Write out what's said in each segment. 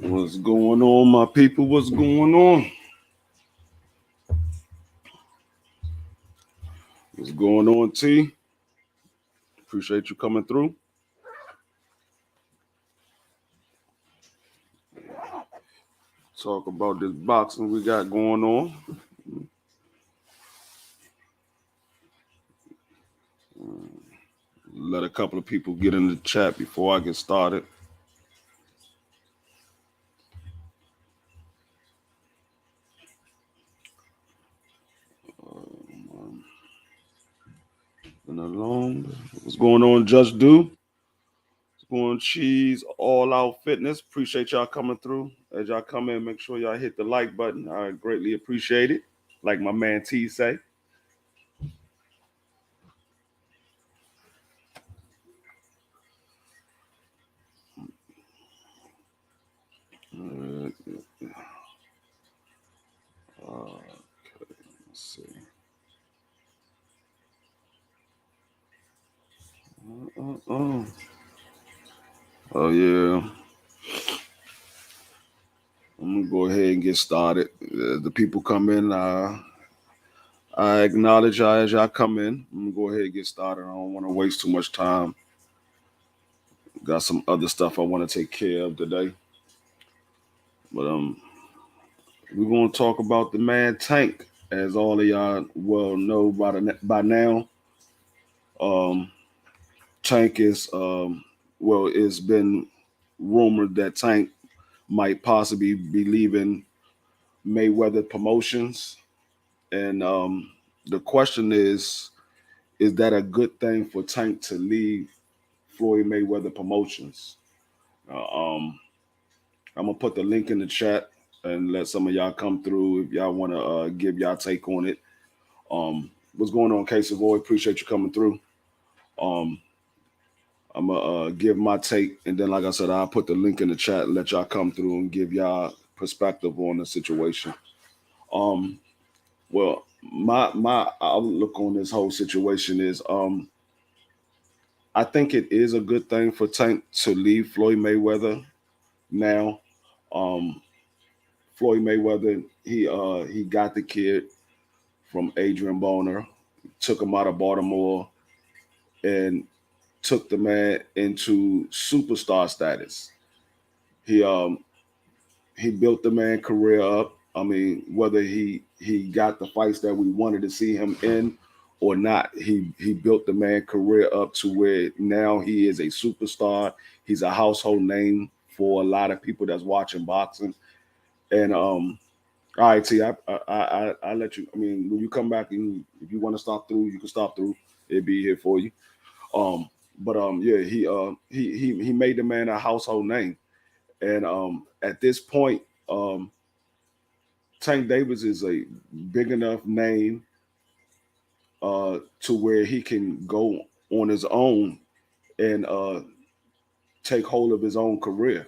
What's going on, my people? What's going on? What's going on, T? Appreciate you coming through. Talk about this boxing we got going on. Let a couple of people get in the chat before I get started. Been along. What's going on, Just Do? What's going on, Cheese? All Out Fitness. Appreciate y'all coming through. As y'all come in, make sure y'all hit the like button. I greatly appreciate it. Like my man T say. Let's see. Oh yeah. I'm gonna go ahead and get started. The people come in. I acknowledge y'all as y'all come in. I'm gonna go ahead and get started. I don't want to waste too much time. Got some other stuff I want to take care of today. But we're gonna talk about the man Tank, as all of y'all well know by now. Um, Tank is well, it's been rumored that Tank might possibly be leaving Mayweather Promotions, and the question is that a good thing for Tank to leave Floyd Mayweather Promotions? I'm gonna put the link in the chat and let some of y'all come through if y'all want to give y'all take on it. What's going on, Case of Boy? Appreciate you coming through. Um, I'm gonna give my take, and then, like I said, I'll put the link in the chat and let y'all come through and give y'all perspective on the situation. Um, well, my outlook on this whole situation is I think it is a good thing for Tank to leave Floyd Mayweather now. Um, Floyd Mayweather, he got the kid from Adrian Boner, took him out of Baltimore, and took the man into superstar status. He he built the man career up. I mean, whether he got the fights that we wanted to see him in or not, he built the man career up to where now he is a superstar. He's a household name for a lot of people that's watching boxing. And all right, T, I let you. I mean, when you come back and if you want to stop through, you can stop through. It'll be here for you. Um, but yeah, he made the man a household name, and at this point, Tank Davis is a big enough name to where he can go on his own and take hold of his own career.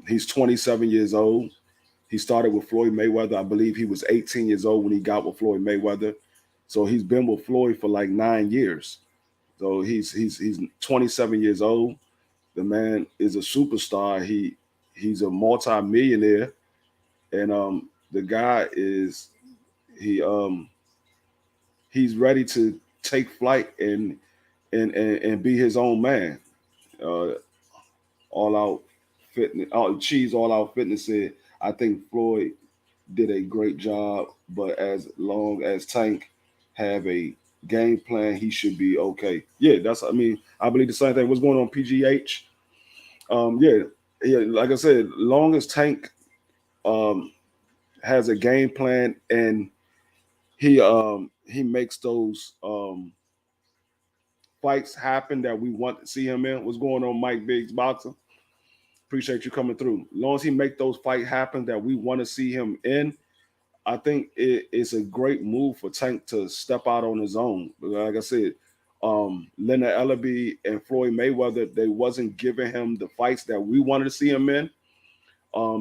He's 27 years old. He started with Floyd Mayweather. I believe he was 18 years old when he got with Floyd Mayweather. So he's been with Floyd for like 9 years. So he's 27 years old. The man is a superstar. He's a multi-millionaire, and the guy is he he's ready to take flight and be his own man. Uh, all out fitness, cheese all out fitness said. I think Floyd did a great job, but as long as Tank have a game plan, he should be okay. Yeah, that's. I mean, I believe the same thing. What's going on, PGH? Yeah, yeah. Like I said, long as Tank um, has a game plan and he makes those fights happen that we want to see him in. What's going on, Mike Biggs Boxing? Appreciate you coming through. As long as he make those fight happen that we want to see him in, I think it's a great move for Tank to step out on his own. Like I said, Leonard Ellaby and Floyd Mayweather, they wasn't giving him the fights that we wanted to see him in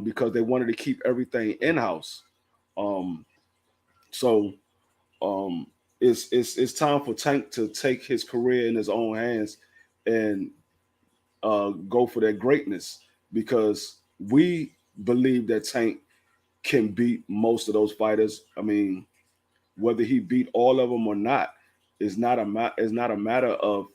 because they wanted to keep everything in house. Um, so um, it's time for Tank to take his career in his own hands and go for that greatness, because we believe that Tank can beat most of those fighters. I mean, whether he beat all of them or not is not is not a matter of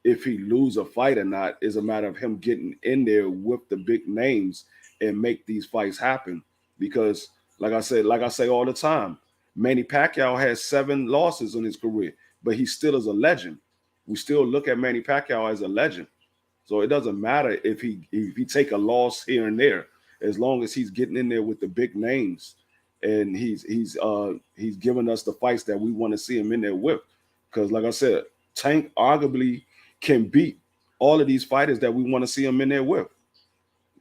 if he lose a fight or not. It's a matter of him getting in there with the big names and make these fights happen. Because, like I say all the time, Manny Pacquiao has 7 losses in his career, but he still is a legend. We still look at Manny Pacquiao as a legend. So it doesn't matter if he take a loss here and there, as long as he's getting in there with the big names, and he's giving us the fights that we want to see him in there with. Because like I said, Tank arguably can beat all of these fighters that we want to see him in there with.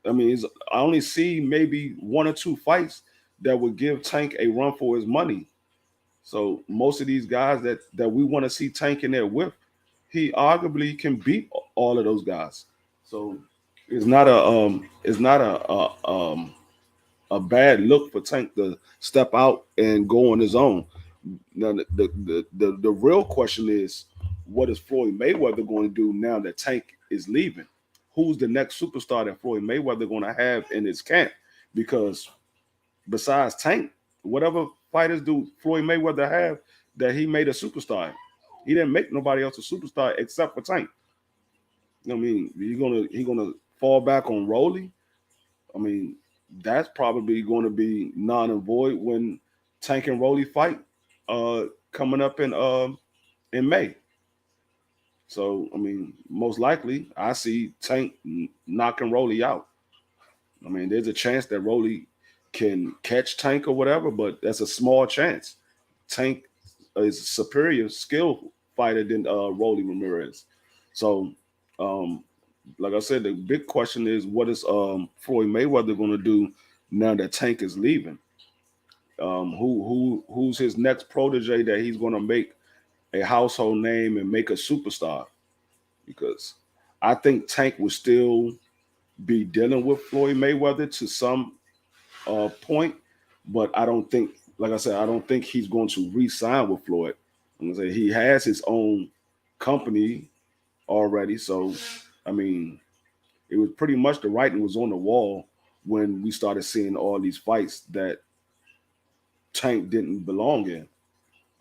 I mean, I only see maybe 1 or 2 fights that would give Tank a run for his money. So most of these guys that we want to see Tank in there with, he arguably can beat all of those guys. So it's not a bad look for Tank to step out and go on his own. Now the real question is, what is Floyd Mayweather going to do now that Tank is leaving? Who's the next superstar that Floyd Mayweather going to have in his camp? Because besides Tank, whatever fighters do Floyd Mayweather have that he made a superstar? He didn't make nobody else a superstar except for Tank. I mean, he gonna fall back on Rolly. I mean, that's probably going to be non and void when Tank and Rolly fight coming up in May. So I mean, most likely I see Tank knocking Rolly out. I mean, there's a chance that Rolly can catch Tank or whatever, but that's a small chance. Tank is a superior skill fighter than Rolly Ramirez. So, um, like I said, the big question is, what is Floyd Mayweather going to do now that Tank is leaving? Who's his next protege that he's going to make a household name and make a superstar? Because I think Tank will still be dealing with Floyd Mayweather to some point, but I don't think, like I said, I don't think he's going to re-sign with Floyd. I'm gonna say he has his own company already, so I mean, it was pretty much the writing was on the wall when we started seeing all these fights that Tank didn't belong in.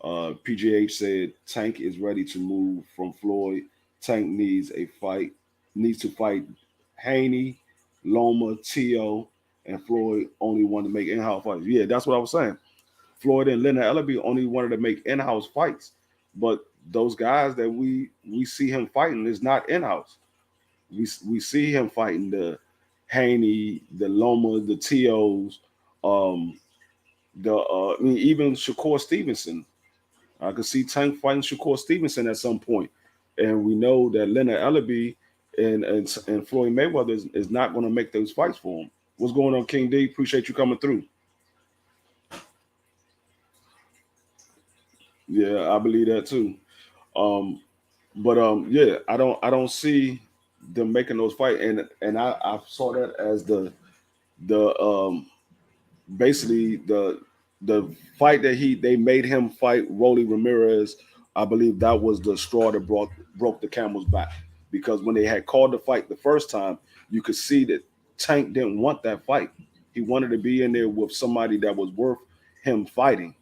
PGH said Tank is ready to move from Floyd. Tank needs to fight Haney, Loma, Tio, and Floyd only want to make in-house fights. Yeah, that's what I was saying. Floyd and Leonard Ellaby only wanted to make in-house fights, but those guys that we see him fighting is not in-house. We see him fighting the Haney, the Loma, the Tios, um, I mean even Shakur Stevenson. I could see Tank fighting Shakur Stevenson at some point, and we know that Leonard Ellaby and Floyd Mayweather is not going to make those fights for him. What's going on, King D? Appreciate you coming through. Yeah, I believe that too. Um, but yeah, I don't see them making those fights, and I saw that as the basically the fight that they made him fight Rolly Ramirez. I believe that was the straw that broke the camel's back, because when they had called the fight the first time, you could see that Tank didn't want that fight. He wanted to be in there with somebody that was worth him fighting.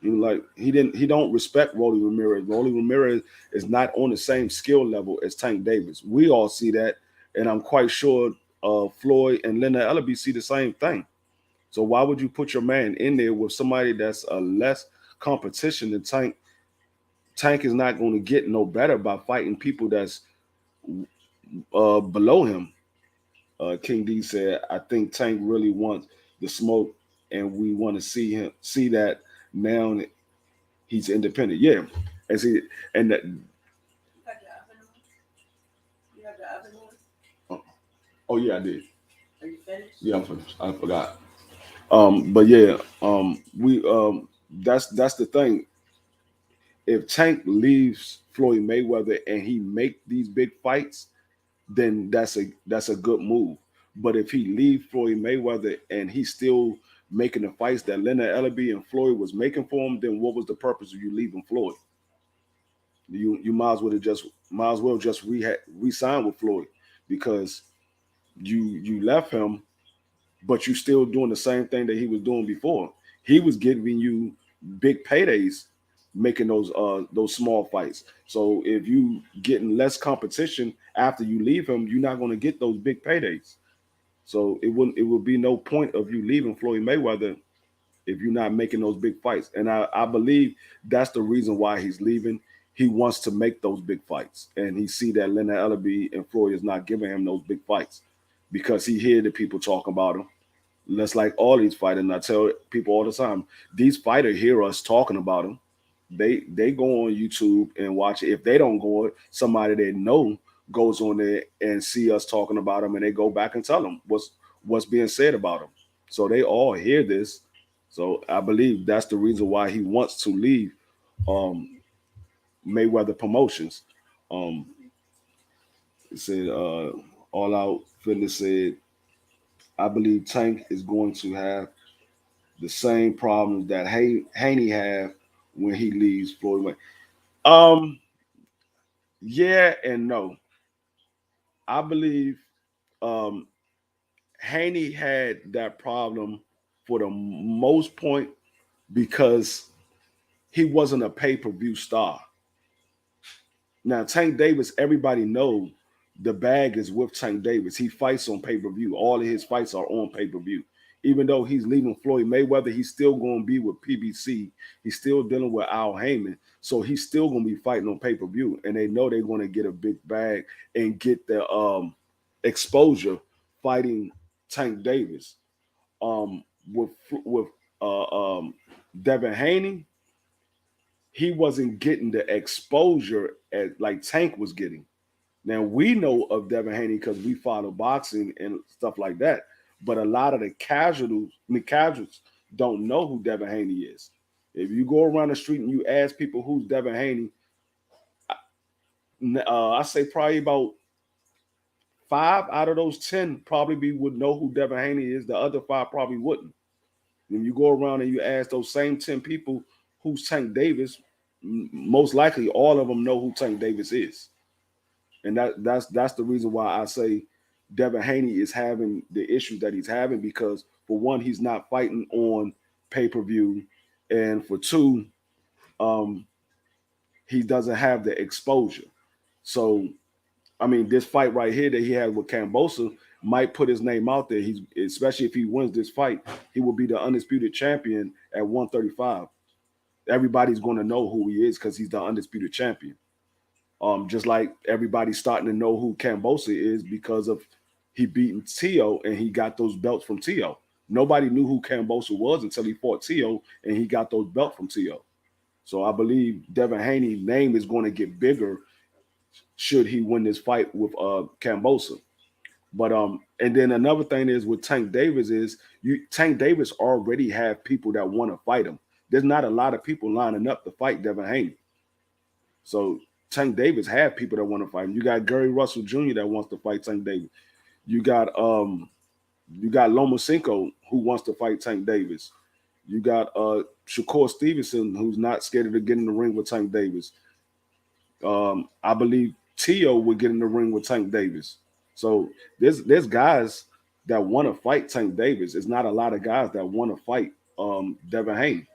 Like he don't respect Rolly Ramirez. Rolly Ramirez is not on the same skill level as Tank Davis. We all see that, and I'm quite sure Floyd and Leonard Ellaby see the same thing. So why would you put your man in there with somebody that's a less competition than Tank? Tank is not going to get no better by fighting people that's below him. King D said, "I think Tank really wants the smoke, and we want to see that now he's independent." Yeah, and see, and that. Oh, oh yeah, I did. Are you finished? Yeah, I'm finished. I forgot. But yeah, we that's the thing. If Tank leaves Floyd Mayweather and he make these big fights, then that's a good move. But if he leave Floyd Mayweather and he's still making the fights that Leonard Ellaby and Floyd was making for him, then what was the purpose of you leaving Floyd? You might as well just re-sign with Floyd because you left him, but you still doing the same thing that he was doing before. He was giving you big paydays, making those small fights. So if you getting less competition after you leave him, you're not going to get those big paydays. So it would be no point of you leaving Floyd Mayweather if you're not making those big fights. And I believe that's the reason why he's leaving. He wants to make those big fights, and he see that Leonard Ellaby and Floyd is not giving him those big fights because he hear the people talk about him. That's like all these fighters. And I tell people all the time, these fighters hear us talking about them. They go on YouTube and watch it. If they don't go, somebody they know goes on there and see us talking about them, and they go back and tell them what's being said about them. So they all hear this. So I believe that's the reason why he wants to leave um, Mayweather Promotions. Um, it said All Out Fitness said, I believe Tank is going to have the same problems that Haney have when he leaves Floyd May. Um, yeah and no. I believe um, Haney had that problem for the most point because he wasn't a pay per view star. Now Tank Davis, everybody know the bag is with Tank Davis. He fights on pay per view. All of his fights are on pay per view. Even though he's leaving Floyd Mayweather, he's still going to be with PBC. He's still dealing with Al Heyman, so he's still going to be fighting on pay per view. And they know they're going to get a big bag and get the exposure fighting Tank Davis. Um, with Devin Haney, he wasn't getting the exposure as like Tank was getting. Now we know of Devin Haney because we follow boxing and stuff like that. But a lot of the casuals don't know who Devin Haney is. If you go around the street and you ask people who's Devin Haney, I say probably about 5 out of those 10 probably would know who Devin Haney is. The other 5 probably wouldn't. When you go around and you ask those same 10 people who's Tank Davis, most likely all of them know who Tank Davis is. And that's the reason why I say Devin Haney is having the issues that he's having because for one, he's not fighting on pay per view, and for two, um, he doesn't have the exposure. So I mean, this fight right here that he has with Cambosa might put his name out there. He's especially if he wins this fight, he will be the undisputed champion at 135. Everybody's going to know who he is because he's the undisputed champion. Just like everybody's starting to know who Cambosa is because of he beaten Tio and he got those belts from Tio. Nobody knew who Cambosa was until he fought Tio and he got those belts from Tio. So I believe Devin Haney's name is going to get bigger should he win this fight with Cambosa. But and then another thing is with Tank Davis is Tank Davis already have people that want to fight him. There's not a lot of people lining up to fight Devin Haney. So Tank Davis have people that want to fight him. You got Gary Russell Jr. that wants to fight Tank Davis. You got Lomachenko who wants to fight Tank Davis. You got Shakur Stevenson who's not scared to get in the ring with Tank Davis. I believe Tio would get in the ring with Tank Davis. So there's guys that want to fight Tank Davis. It's not a lot of guys that want to fight Devin Haney.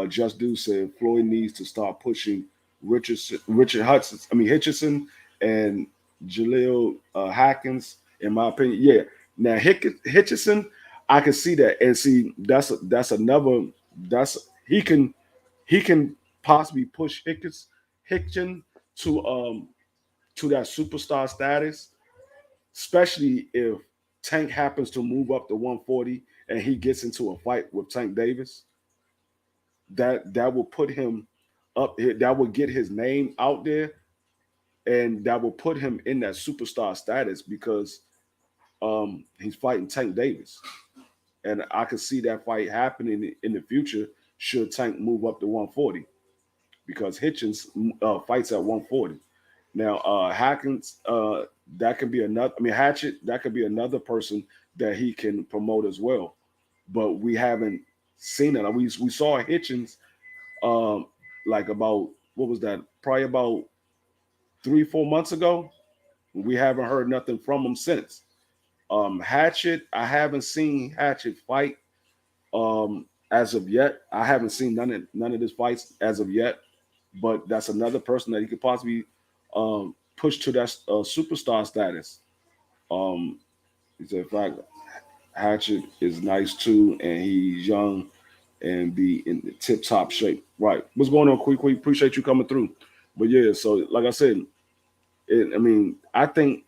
Just Do said Floyd needs to start pushing Hitchison and Jaleel Hackins. In my opinion, yeah. Now Hitchison, I can see that, and see that's another that's he can possibly push Hitchin to that superstar status, especially if Tank happens to move up to 140 and he gets into a fight with Tank Davis. That will put him up. That will get his name out there, and that will put him in that superstar status because he's fighting Tank Davis, and I could see that fight happening in the future should Tank move up to 140 because Hitchens fights at 140. Now, Hackins, that can be another. I mean, Hatchet, that could be another person that he can promote as well. But we haven't seen it. We saw Hitchens, like about what was that? Probably about 3, 4 months ago. We haven't heard nothing from him since. Hatchet, I haven't seen Hatchet fight as of yet. I haven't seen none of his fights as of yet. But that's another person that he could possibly push to that superstar status. Um, he said, in fact, Hatchet is nice too, and he's young and be in the tip top shape. Right. What's going on, Quick? Appreciate you coming through. But yeah, so like I said, I mean, I think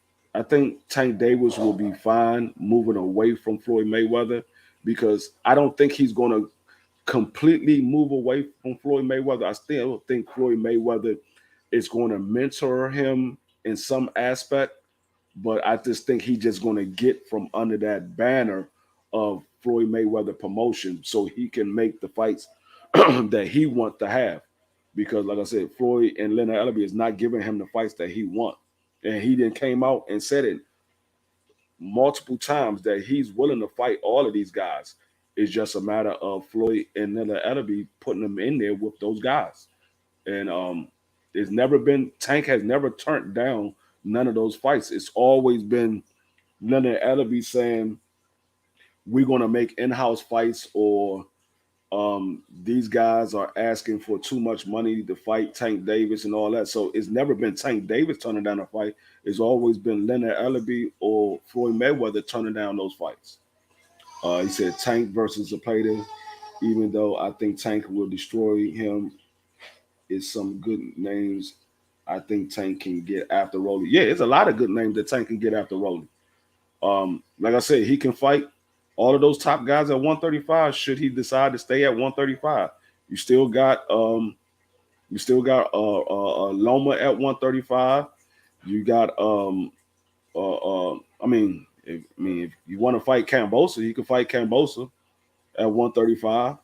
Tank Davis will be fine moving away from Floyd Mayweather because I don't think he's going to completely move away from Floyd Mayweather. I still think Floyd Mayweather is going to mentor him in some aspect, but I just think he's just going to get from under that banner of Floyd Mayweather promotion so he can make the fights that he wants to have. Because, like I said, Floyd and Leonard Ellerby is not giving him the fights that he wants. And he then came out and said it multiple times that he's willing to fight all of these guys. It's just a matter of Floyd and Leonard Ellerby putting them in there with those guys. And it's never been Tank has never turned down none of those fights. It's always been Leonard Ellerby saying we're gonna make in-house fights or these guys are asking for too much money to fight Tank Davis and all that. So it's never been Tank Davis turning down a fight. It's always been Leonard Ellerby or Floyd Mayweather turning down those fights. He said Tank versus Zapata, even though I think Tank will destroy him, is some good names. I think Tank can get after Rolly. Yeah, it's a lot of good names that Tank can get after Rolly. Like I said, he can fight all of those top guys at 135. Should he decide to stay at 135, you still got Loma at 135. You got if you want to fight Cambosa, you can fight Cambosa at 135.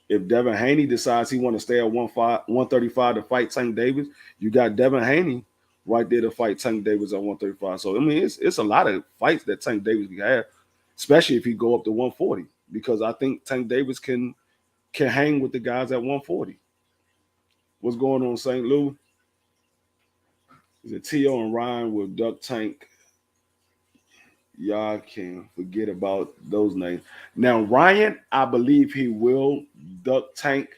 If Devin Haney decides he want to stay at 135 to fight Tank Davis, you got Devin Haney right there to fight Tank Davis at 135. So I mean, it's a lot of fights that Tank Davis can have, especially if he go up to 140, because I think Tank Davis can hang with the guys at 140. What's going on, St. Louis? Is it T.O. and Ryan with Duck Tank? Y'all can forget about those names. Now, Ryan, I believe he will duck Tank.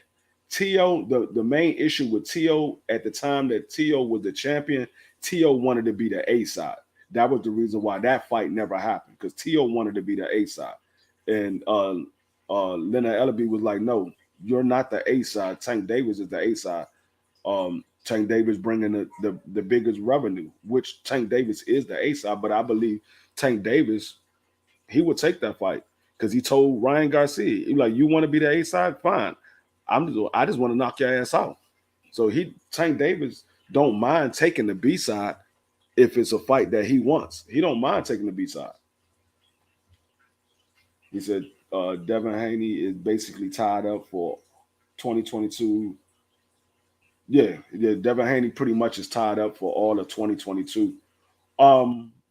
T.O., the main issue with T.O. at the time that T.O. was the champion, T.O. wanted to be the A side. That was the reason why that fight never happened, because T.O. wanted to be the A side. And Leonard Ellerby was like, no, you're not the A side. Tank Davis is the A side. Tank Davis bringing the biggest revenue, which Tank Davis is the A side, but I believe Tank Davis, he would take that fight because he told Ryan Garcia, he like, you want to be the A side? Fine. I just want to knock your ass out. So Tank Davis don't mind taking the B side if it's a fight that he wants. He don't mind taking the B side. He said Devin Haney is basically tied up for 2022. Yeah, Devin Haney pretty much is tied up for all of 2022.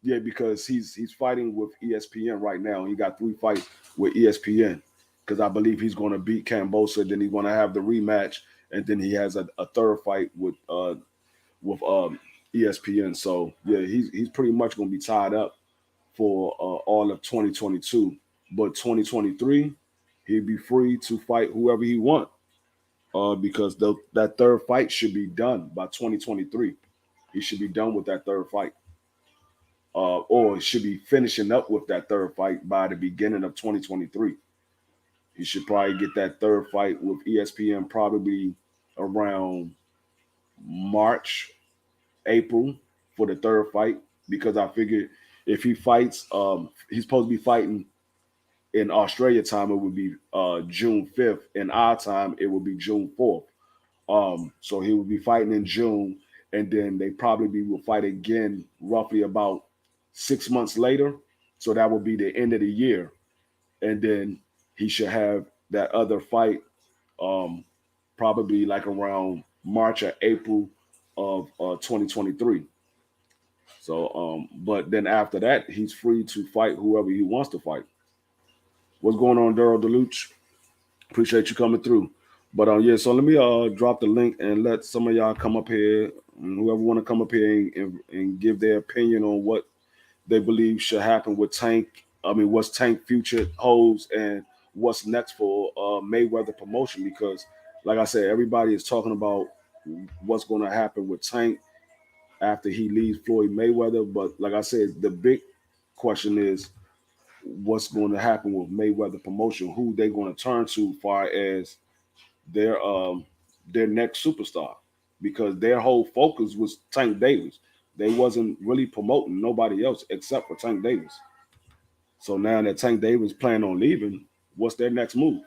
Yeah, because he's fighting with ESPN right now. He got 3 fights with ESPN because I believe he's going to beat Cambosa. Then he's going to have the rematch, and then he has a third fight with ESPN. So yeah, he's pretty much going to be tied up for all of 2022. But 2023, he'd be free to fight whoever he wants because that third fight should be done by 2023. He should be done with that third fight. Or should be finishing up with that third fight by the beginning of 2023. He should probably get that third fight with ESPN probably around March, April for the third fight, because I figured if he fights, he's supposed to be fighting in Australia time, it would be June 5th. In our time, it would be June 4th. So he would be fighting in June, and then they probably will fight again roughly about 6 months later. So that will be the end of the year. And then he should have that other fight probably like around March or April of 2023. So, but then after that, he's free to fight whoever he wants to fight. What's going on, Daryl Deluche? Appreciate you coming through. But yeah, so let me drop the link and let some of y'all come up here. Whoever want to come up here and give their opinion on what they believe should happen with Tank. I mean, what's Tank future holds and what's next for Mayweather promotion? Because, like I said, everybody is talking about what's going to happen with Tank after he leaves Floyd Mayweather. But like I said, the big question is what's going to happen with Mayweather promotion? Who they going to turn to, far as their their next superstar? Because their whole focus was Tank Davis. They wasn't really promoting nobody else except for Tank Davis. So now that Tank Davis plan on leaving, what's their next move?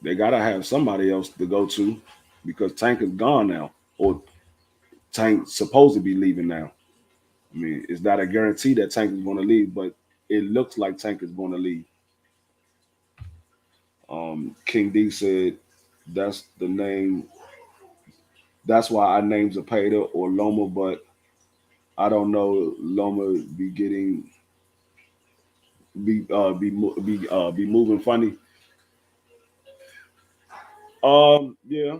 They gotta have somebody else to go to because Tank is gone now, or Tank supposed to be leaving now. I mean, it's not a guarantee that Tank is going to leave, but it looks like Tank is going to leave. King D said that's the name. That's why our names are Pater or Loma, but I don't know. Loma be getting be moving funny. Yeah,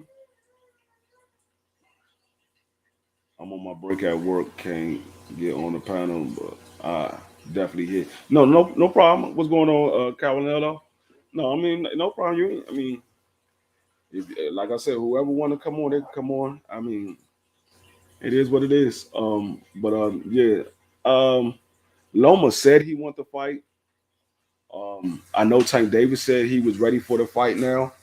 I'm on my break at work. Can't get on the panel, but I definitely hit. No problem. What's going on, Cavalero? No, I mean, no problem. I mean, if, like I said, whoever want to come on, they can come on. I mean, it is what it is. But yeah. Um, Loma said he want to fight. I know Tank Davis said he was ready for the fight now.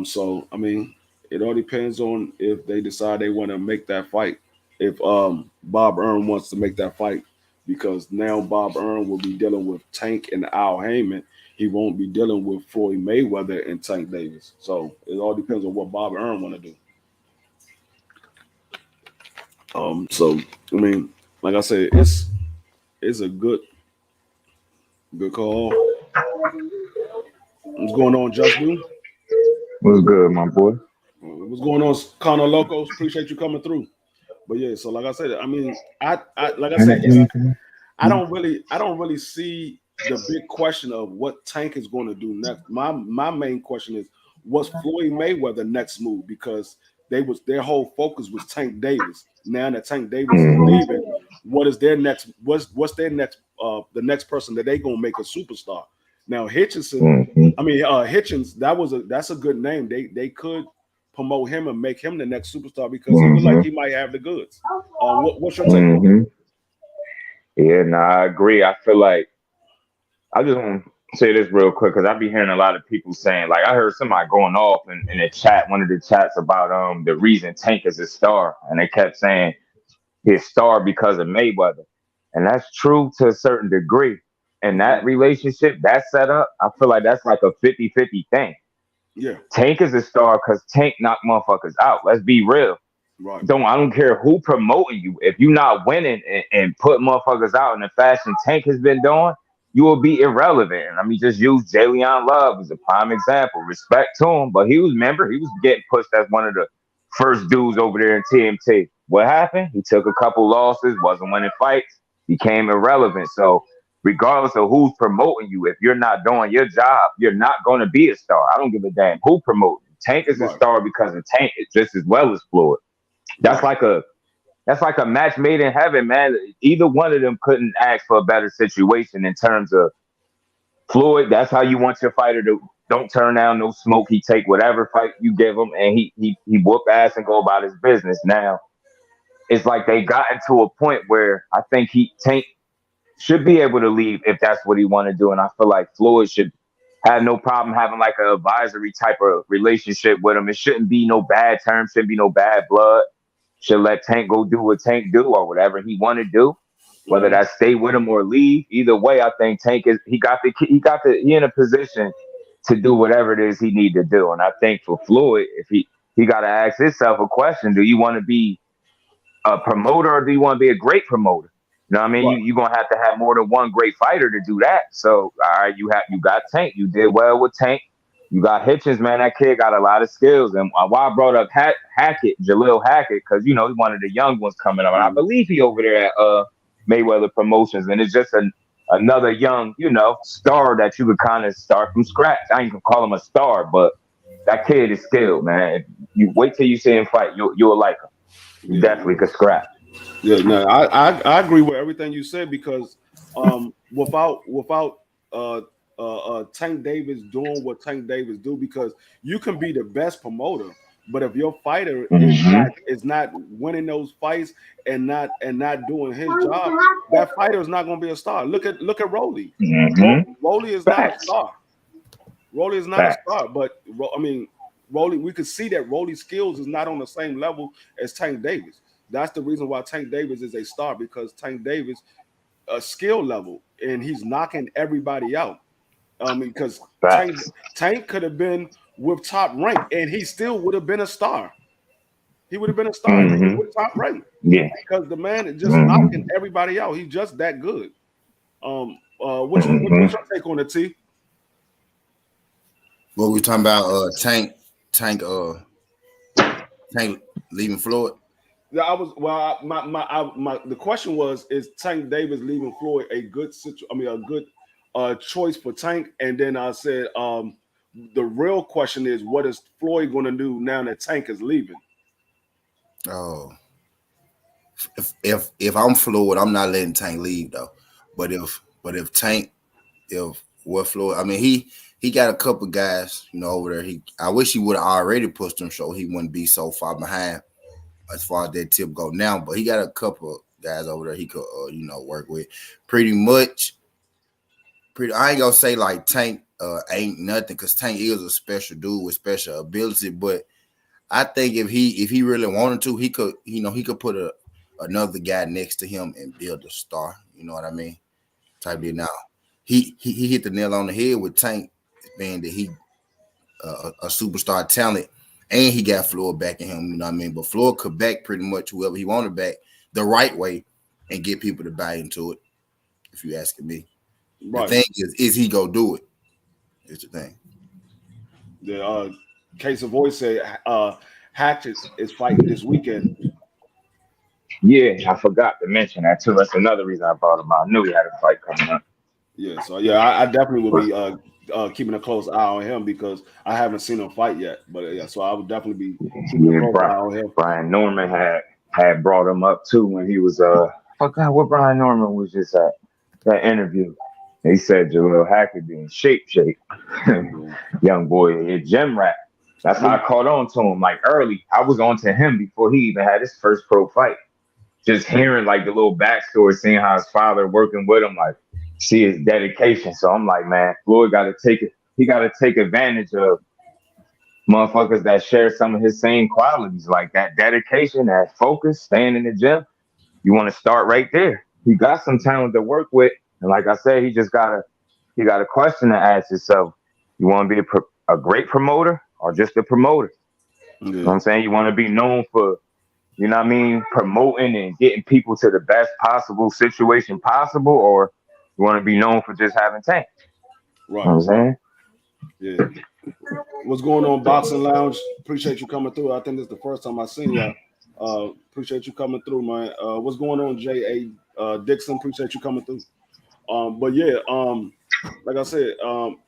So I mean, it all depends on if they decide they want to make that fight. If Bob Earn wants to make that fight, because now Bob Earn will be dealing with Tank and Al Heyman. He won't be dealing with Floyd Mayweather and Tank Davis. So it all depends on what Bob Earn want to do. So I mean, like I said, it's a good call. What's going on, Just Do? What's good, my boy? What's going on, Connor Locos? Appreciate you coming through. But yeah, so like I said, I mean, I like I said, I don't really see the big question of what Tank is going to do next. My main question is what's Floyd Mayweather next move, because their whole focus was Tank Davis. Now that Tank Davis is Mm-hmm. leaving, what is their next? What's their next? The next person that they gonna make a superstar. Now Hitchinson, Mm-hmm. I mean Hitchens, that's a good name. They could promote him and make him the next superstar because he look like Mm-hmm. he might have the goods. What's your take on it? Mm-hmm. Yeah, no, I agree. I feel like I just want to say this real quick because I be hearing a lot of people saying, like, I heard somebody going off in the chat, one of the chats about the reason Tank is a star, and they kept saying his star because of Mayweather, and that's true to a certain degree. And Hmm. that relationship, that setup, I feel like that's like a 50-50 thing. Yeah, Tank is a star because Tank knocked motherfuckers out. Let's be real. right, I don't care who promoting you. If you're not winning and put motherfuckers out in the fashion Tank has been doing, you will be irrelevant. And I mean, just use Jalen Love as a prime example. Respect to him, but he was getting pushed as one of the first dudes over there in TMT. What happened? He took a couple losses, wasn't winning fights, became irrelevant. So regardless of who's promoting you, if you're not doing your job, you're not going to be a star. I don't give a damn who promoting you. Tank is a right, star because of Tank, just as well as Floyd. That's right, like a that's like a match made in heaven, man. Either one of them couldn't ask for a better situation in terms of Floyd. That's how you want your fighter to. Don't turn down no smoke. He take whatever fight you give him, and he whoop ass and go about his business. Now it's like they gotten to a point where I think he Tank should be able to leave if that's what he want to do, and I feel like Floyd should have no problem having like an advisory type of relationship with him. It shouldn't be no bad terms, shouldn't be no bad blood. Should let Tank go do what Tank do or whatever he want to do, whether hmm, that's stay with him or leave. Either way, I think Tank is he in a position to do whatever it is he need to do. And I think for Floyd, if he got to ask himself a question: do you want to be a promoter or do you want to be a great promoter? You know what I mean? right, You're gonna have to have more than one great fighter to do that. So all right, you got Tank. You did well with Tank. You got Hitchens, man. That kid got a lot of skills. And why I brought up Hackett, Jaleel Hackett, because you know he's one of the young ones coming up. And I hmm, believe he over there at Mayweather Promotions. And it's just another young, star that you could kind of start from scratch. I ain't gonna call him a star, but That kid is skilled, man. If you wait till you see him fight, you'll like him. You Yeah, definitely could scrap. yeah. No, I agree with everything you said because without uh Tank Davis doing what Tank Davis do, because you can be the best promoter, but if your fighter Hmm. is not winning those fights and not doing his job, that fighter is not going to be a star. Look at Rolly. Hmm. Rolly is not a Facts. star. Rolly is not a Facts. star, but I mean, Rolly, we could see that Rolly's skills is not on the same level as Tank Davis. That's the reason why Tank Davis is a star, because Tank Davis a skill level and he's knocking everybody out. Because Facts. Tank could have been with Top Rank and he still would have been a star. He would have been a star if he was Hmm. with Top Rank, Yeah. because the man is just knocking Hmm. everybody out. He's just that good. What's Hmm. your take on the T? What we talking about? Tank, Tank leaving Floyd. Yeah, I was well. My the question was: is Tank Davis leaving Floyd a good a good choice for Tank? And then I said, the real question is, what is Floyd going to do now that Tank is leaving? Oh, if I'm Floyd, I'm not letting Tank leave though. But if Tank, if what Floyd, I mean he got a couple guys, over there. I wish he would have already pushed them so he wouldn't be so far behind as far as that tip go now. But he got a couple guys over there he could work with. Pretty much. I ain't gonna say like Tank ain't nothing, because Tank is a special dude with special ability. But I think if he really wanted to, he could put another guy next to him and build a star. You know what I mean? Type deal. Now he hit the nail on the head with Tank, being that he a superstar talent, and he got Floyd backing him. You know what I mean? But Floyd could back pretty much whoever he wanted back the right way and get people to buy into it. If you asking me, the Right. thing is he go do it? Is the thing. The Case of Voice said Hatchet is fighting this weekend. Yeah, I forgot to mention that too. That's another reason I brought him out. I knew he had a fight coming up. Yeah, so yeah, I definitely would But be keeping a close eye on him because I haven't seen him fight yet. But yeah, so I would definitely be keeping a yeah, close eye on him. Brian Norman had brought him up too when he was forgot what Brian Norman was just at that interview. He said Jaleel Hackett being shape, Yeah. young boy, a gym rat. That's how I caught on to him like early. I was on to him before he even had his first pro fight. Just hearing like the little backstory, seeing how his father working with him, like see his dedication. So I'm like, man, Floyd got to take it. He got to take advantage of motherfuckers that share some of his same qualities, like that dedication, that focus, staying in the gym. You want to start right there. He got some talent to work with, and like I said, he got a question to ask himself. You want to be a great promoter or just a promoter? You know what Yeah. I'm saying? You want to be known for, you know what I mean, promoting and getting people to the best possible situation possible, or you want to be known for just having tank. You know Right. what I'm saying? Yeah. What's going on, Boxing Lounge? Appreciate you coming through. I think this is the first time I seen you. Appreciate you coming through, man. What's going on, J.A. Dixon? Appreciate you coming through. But yeah, like I said,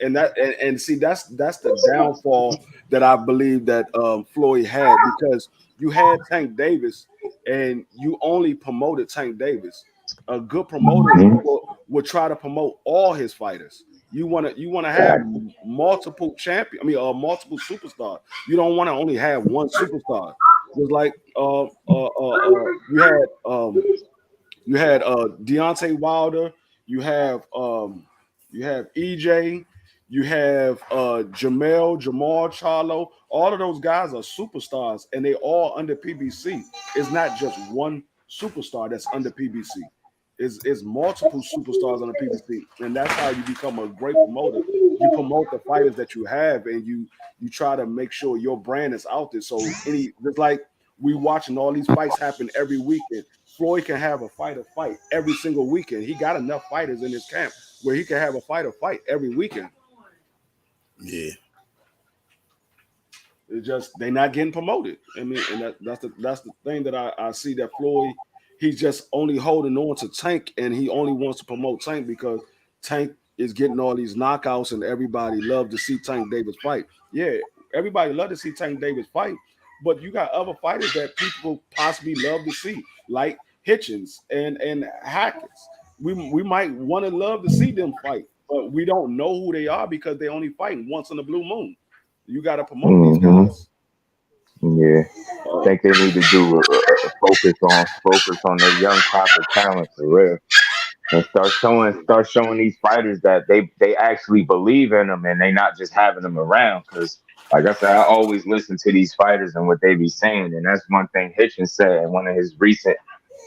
and see that's the downfall that I believe that Floyd had, because you had Tank Davis and you only promoted Tank Davis. A good promoter Mhm. will try to promote all his fighters. You want to have Facts. multiple champion. I mean, multiple superstars. You don't want to only have one superstar. Just like you had Deontay Wilder, you have EJ, you have Jamal Charlo. All of those guys are superstars, and they all under PBC. It's not just one superstar that's under PBC. It's multiple superstars on the PBC, and that's how you become a great promoter. You promote the fighters that you have, and you try to make sure your brand is out there. So it's like we watching all these fights happen every weekend. Floyd can have a fighter fight every single weekend. He got enough fighters in his camp where he can have a fighter fight every weekend. Yeah. It's just they're not getting promoted. I mean, and that's the thing that I see that Floyd, he's just only holding on to Tank, and he only wants to promote Tank because Tank is getting all these knockouts and everybody love to see Tank Davis fight. Yeah, everybody love to see Tank Davis fight, but you got other fighters that people possibly love to see, like Hitchens and Hackett. We might want to love to see them fight, but we don't know who they are because they only fight once in a blue moon. You got to promote these Mm-hmm. guys. Yeah, I think they need to do a focus on their young crop of talent for real, and start showing these fighters that they actually believe in them and they not just having them around. Because like I said, I always listen to these fighters and what they be saying, and that's one thing Hitchens said in one of his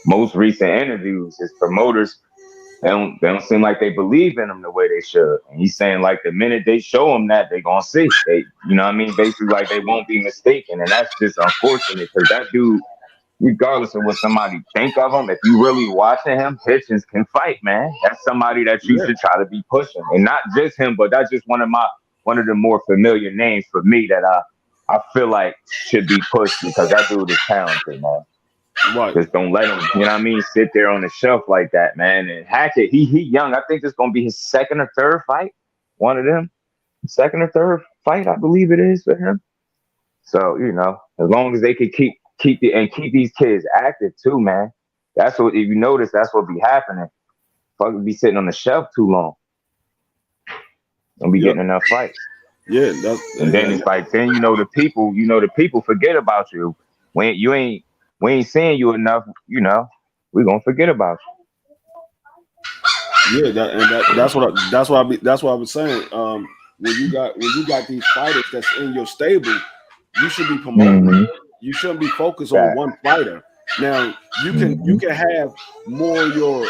most recent interviews. His promoters they don't seem like they believe in him the way they should. And he's saying like the minute they show him that, they gonna see. You know what I mean? Basically, like they won't be mistaken, and that's just unfortunate because that dude, regardless of what somebody think of him, if you really watching him, Hitchens can fight, man. That's somebody that you Yeah, should try to be pushing, and not just him, but that's just one of the more familiar names for me that I feel like should be pushed because that dude is talented, man. right. Just don't let him, you know what I mean, sit there on the shelf like that, man. And Hackett, he young. I think this gonna be his second or third fight. One of them, second or third fight, I believe it is for him. So, as long as they could keep these kids active too, man. That's what if you notice, that's what be happening. Fuck be sitting on the shelf too long. Don't be Yep. getting enough fights. Yeah, And then it's like then the people forget about you. When we ain't seeing you enough, we gonna forget about yeah. That's what I was saying. When you got these fighters that's in your stable, you should be you. promoting them. You shouldn't be focused on That. one fighter. Now you can have more your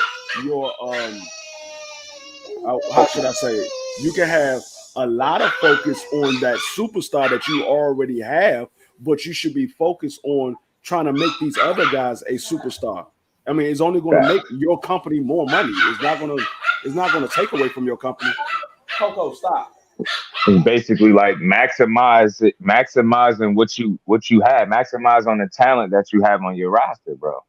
how should I say it? You can have a lot of focus on that superstar that you already have, but you should be focused on trying to make these other guys a superstar. I mean, it's only going to That. make your company more money. It's not going to take away from your company. Coco, stop. It's basically like maximizing what you have, maximize on the talent that you have on your roster, bro.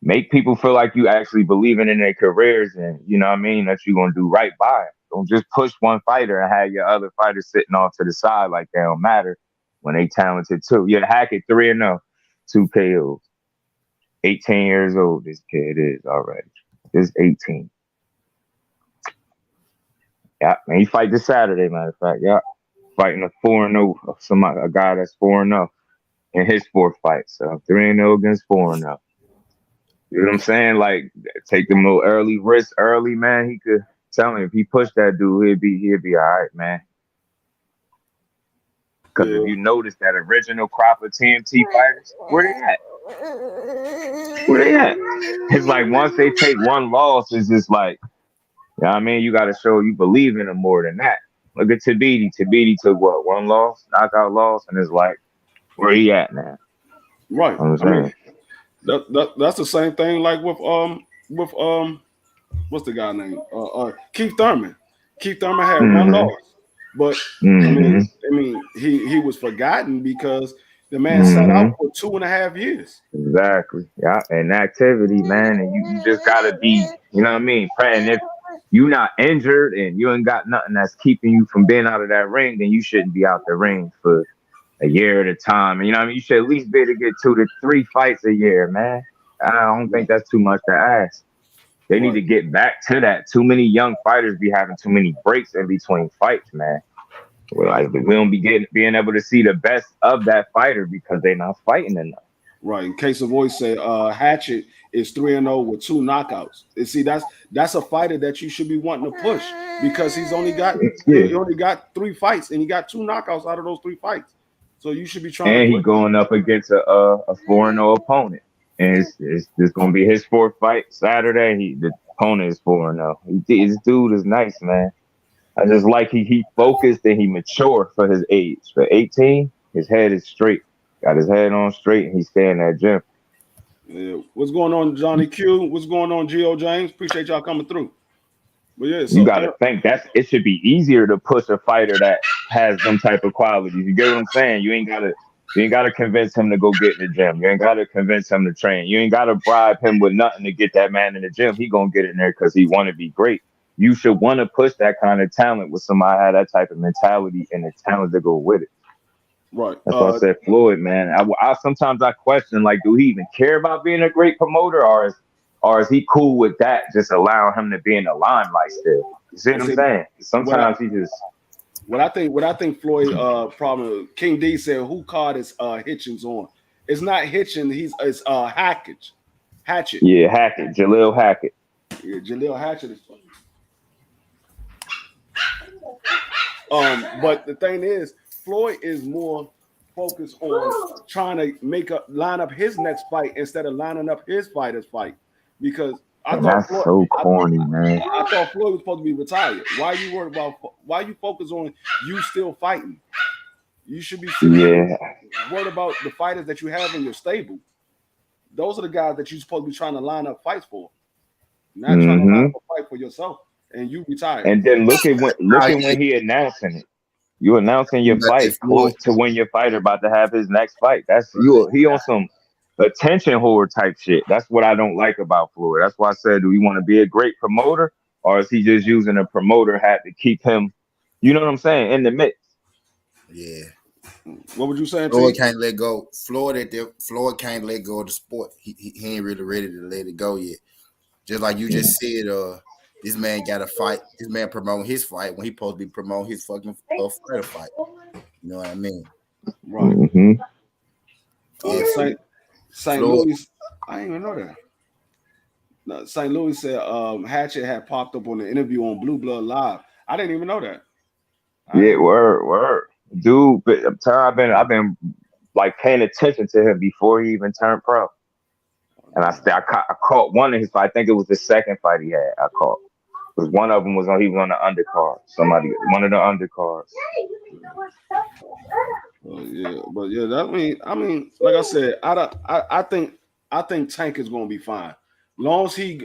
Make people feel like you actually believing in their careers and you know what I mean that you're gonna do right by it. Don't just push one fighter and have your other fighters sitting off to the side like they don't matter when they talented too. Yeah, Hackett 3-0, 2 KOs, 18 years old. This kid is already. Just 18. Yeah, man, he fight this Saturday. Matter of fact, yeah, fighting a 4-0, a guy that's 4-0 in his fourth fight. So 3-0 against 4-0. You know what I'm saying? Like, take them little early risks early, man. He could tell me if he pushed that dude, he'd be all right, man. Because if Yeah, you notice that original crop of TMT fighters, where they at? Where they at? It's like once they take one loss, it's just like, you know what I mean? You got to show you believe in them more than that. Look at Tabiti. Tabiti took what? One loss, knockout loss, and it's like, where he at now? right. I'm I mean, saying. that's the same thing like with what's the guy name? Keith Thurman. Keith Thurman had one Mm-hmm. loss, but Mm-hmm. I mean, he was forgotten because the man sat out Mm-hmm. for 2.5 years. Exactly. Yeah. And activity, man. And you just gotta be, you know what I mean? And if you not injured and you ain't got nothing that's keeping you from being out of that ring, then you shouldn't be out the ring for a year at a time. And you know what I mean? You should at least be able to get 2 to 3 fights a year, man. I don't think Right, that's too much to ask. They need right, to get back to that. Too many young fighters be having too many breaks in between fights, man. right, Like we don't be being able to see the best of that fighter because they're not fighting enough. right. In case of voice, say Hatchet is 3-0 with 2 knockouts. And see, that's a fighter that you should be wanting to push because Yeah. he only got 3 fights and he got 2 knockouts out of those 3 fights. So you should be trying to And he push. going up against a 4-0 opponent, and it's gonna be his fourth fight Saturday. The opponent is 4-0. This dude is nice, man. I just like he focused and he mature for his age. For 18, his head is straight. Got his head on straight, and he's staying at gym. Yeah. What's going on, Johnny Q? What's going on, Gio James? Appreciate y'all coming through. But yeah, You so got to think it should be easier to push a fighter that has them type of qualities. You get what I'm saying? You ain't gotta convince him to go get in the gym. You ain't gotta convince him to train. You ain't gotta bribe him with nothing to get that man in the gym. He gonna get in there because he want to be great. You should want to push that kind of talent with somebody have that type of mentality and the talent to go with it. Right. That's why I said Floyd, man. I sometimes I question, like, do he even care about being a great promoter, or is he cool with that? Just allowing him to be in the limelight still. You see what I'm See, saying? what I Sometimes he just what I think Floyd problem. King D said who card is Hitchens on? It's not Hitchens. It's Hackett. Hatchet. Hackett, Jaleel Hackett. Yeah, Jaleel Hatchet is. But the thing is, Floyd is more focused on trying to line up his next fight instead of lining up his fighter's fight. Because I And thought that's so corny, man. I thought Floyd was supposed to be retired. Why you worried about? Why you focus on you still fighting? You should be worried about the fighters that you have in your stable. Those are the guys that you're supposed to be trying to line up fights for, not trying to line up a fight for yourself. And you retired. And then look at when he announcing it. You announcing your fight close to when your fighter about to have his next fight. That's he on some attention whore type shit. That's what I don't like about Floyd. That's why I said, do he want to be a great promoter, or is he just using a promoter hat to keep him, you know what I'm saying, in the mix? Yeah. What would you say? Floyd can't let go. Floyd can't let go of the sport. He ain't really ready to let it go yet. Just like you just said, this man got to fight. This man promoting his fight when he supposed to be promoting his fucking fighter fight. You know what I mean? Right. Yeah. St. Louis. I didn't even know that. No, St. Louis said Hatchet had popped up on the interview on Blue Blood Live. I didn't even know that. Word. Dude, but I've been like paying attention to him before he even turned pro. And I caught one of his fights. I think it was the second fight he had. I caught because one of them he was on the undercard. One of the undercards. But I mean, like I said, I think Tank is going to be fine, long as he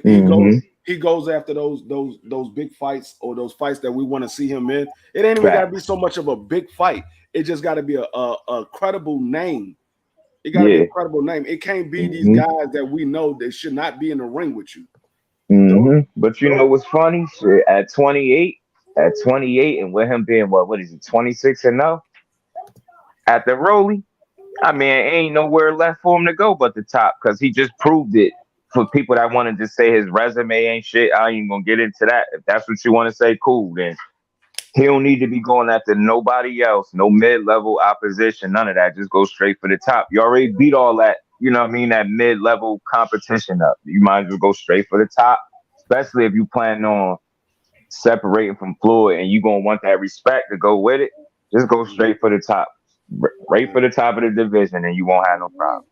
goes after those big fights or those fights that we want to see him in. It ain't even got to be so much of a big fight. It just got to be a credible name. It got to be a credible name. It can't be these guys that we know that should not be in the ring with you. But you know what's funny? Shit, at 28, and with him being what is he, 26-0 at the Rolly? I mean, ain't nowhere left for him to go but the top because he just proved it. For people that wanted to say his resume ain't shit, I ain't gonna get into that. If that's what you want to say, cool. Then he don't need to be going after nobody else, no mid-level opposition, none of that. Just go straight for the top. You already beat all that, you know what I mean, that mid-level competition up. You might as well go straight for the top, especially if you plan on separating from Floyd and you gonna want that respect to go with it. Just go straight for the top, right for the top of the division, and you won't have no problem.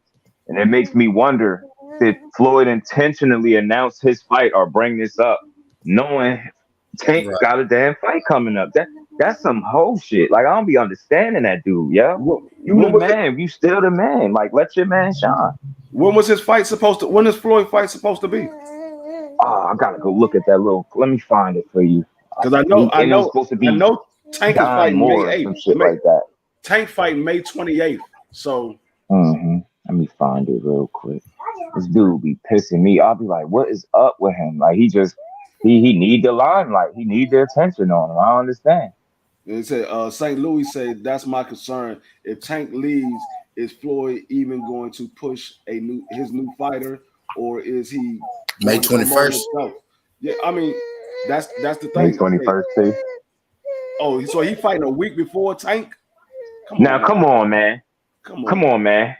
And it makes me wonder, did Floyd intentionally announce his fight or bring this up knowing Tank got a damn fight coming up? That's some whole shit. Like, I don't be understanding that dude, yeah. You the man. You still the man. Like, let your man shine. When was his fight supposed to? When is Floyd fight supposed to be? Oh, I gotta go look at that little. Let me find it for you. Because I know Tank is fighting May 8th. Some shit like that. Tank fighting May 28th. So. Let me find it real quick. This dude be pissing me. I'll be like, what is up with him? Like, he need the limelight. He need the attention on him. I don't understand. They say St. Louis said that's my concern. If Tank leaves, is Floyd even going to push his new fighter, or is he May 21st? Yeah, I mean that's the thing. May 21st too. Oh, so he fighting a week before Tank? Come on, man. Come on, man.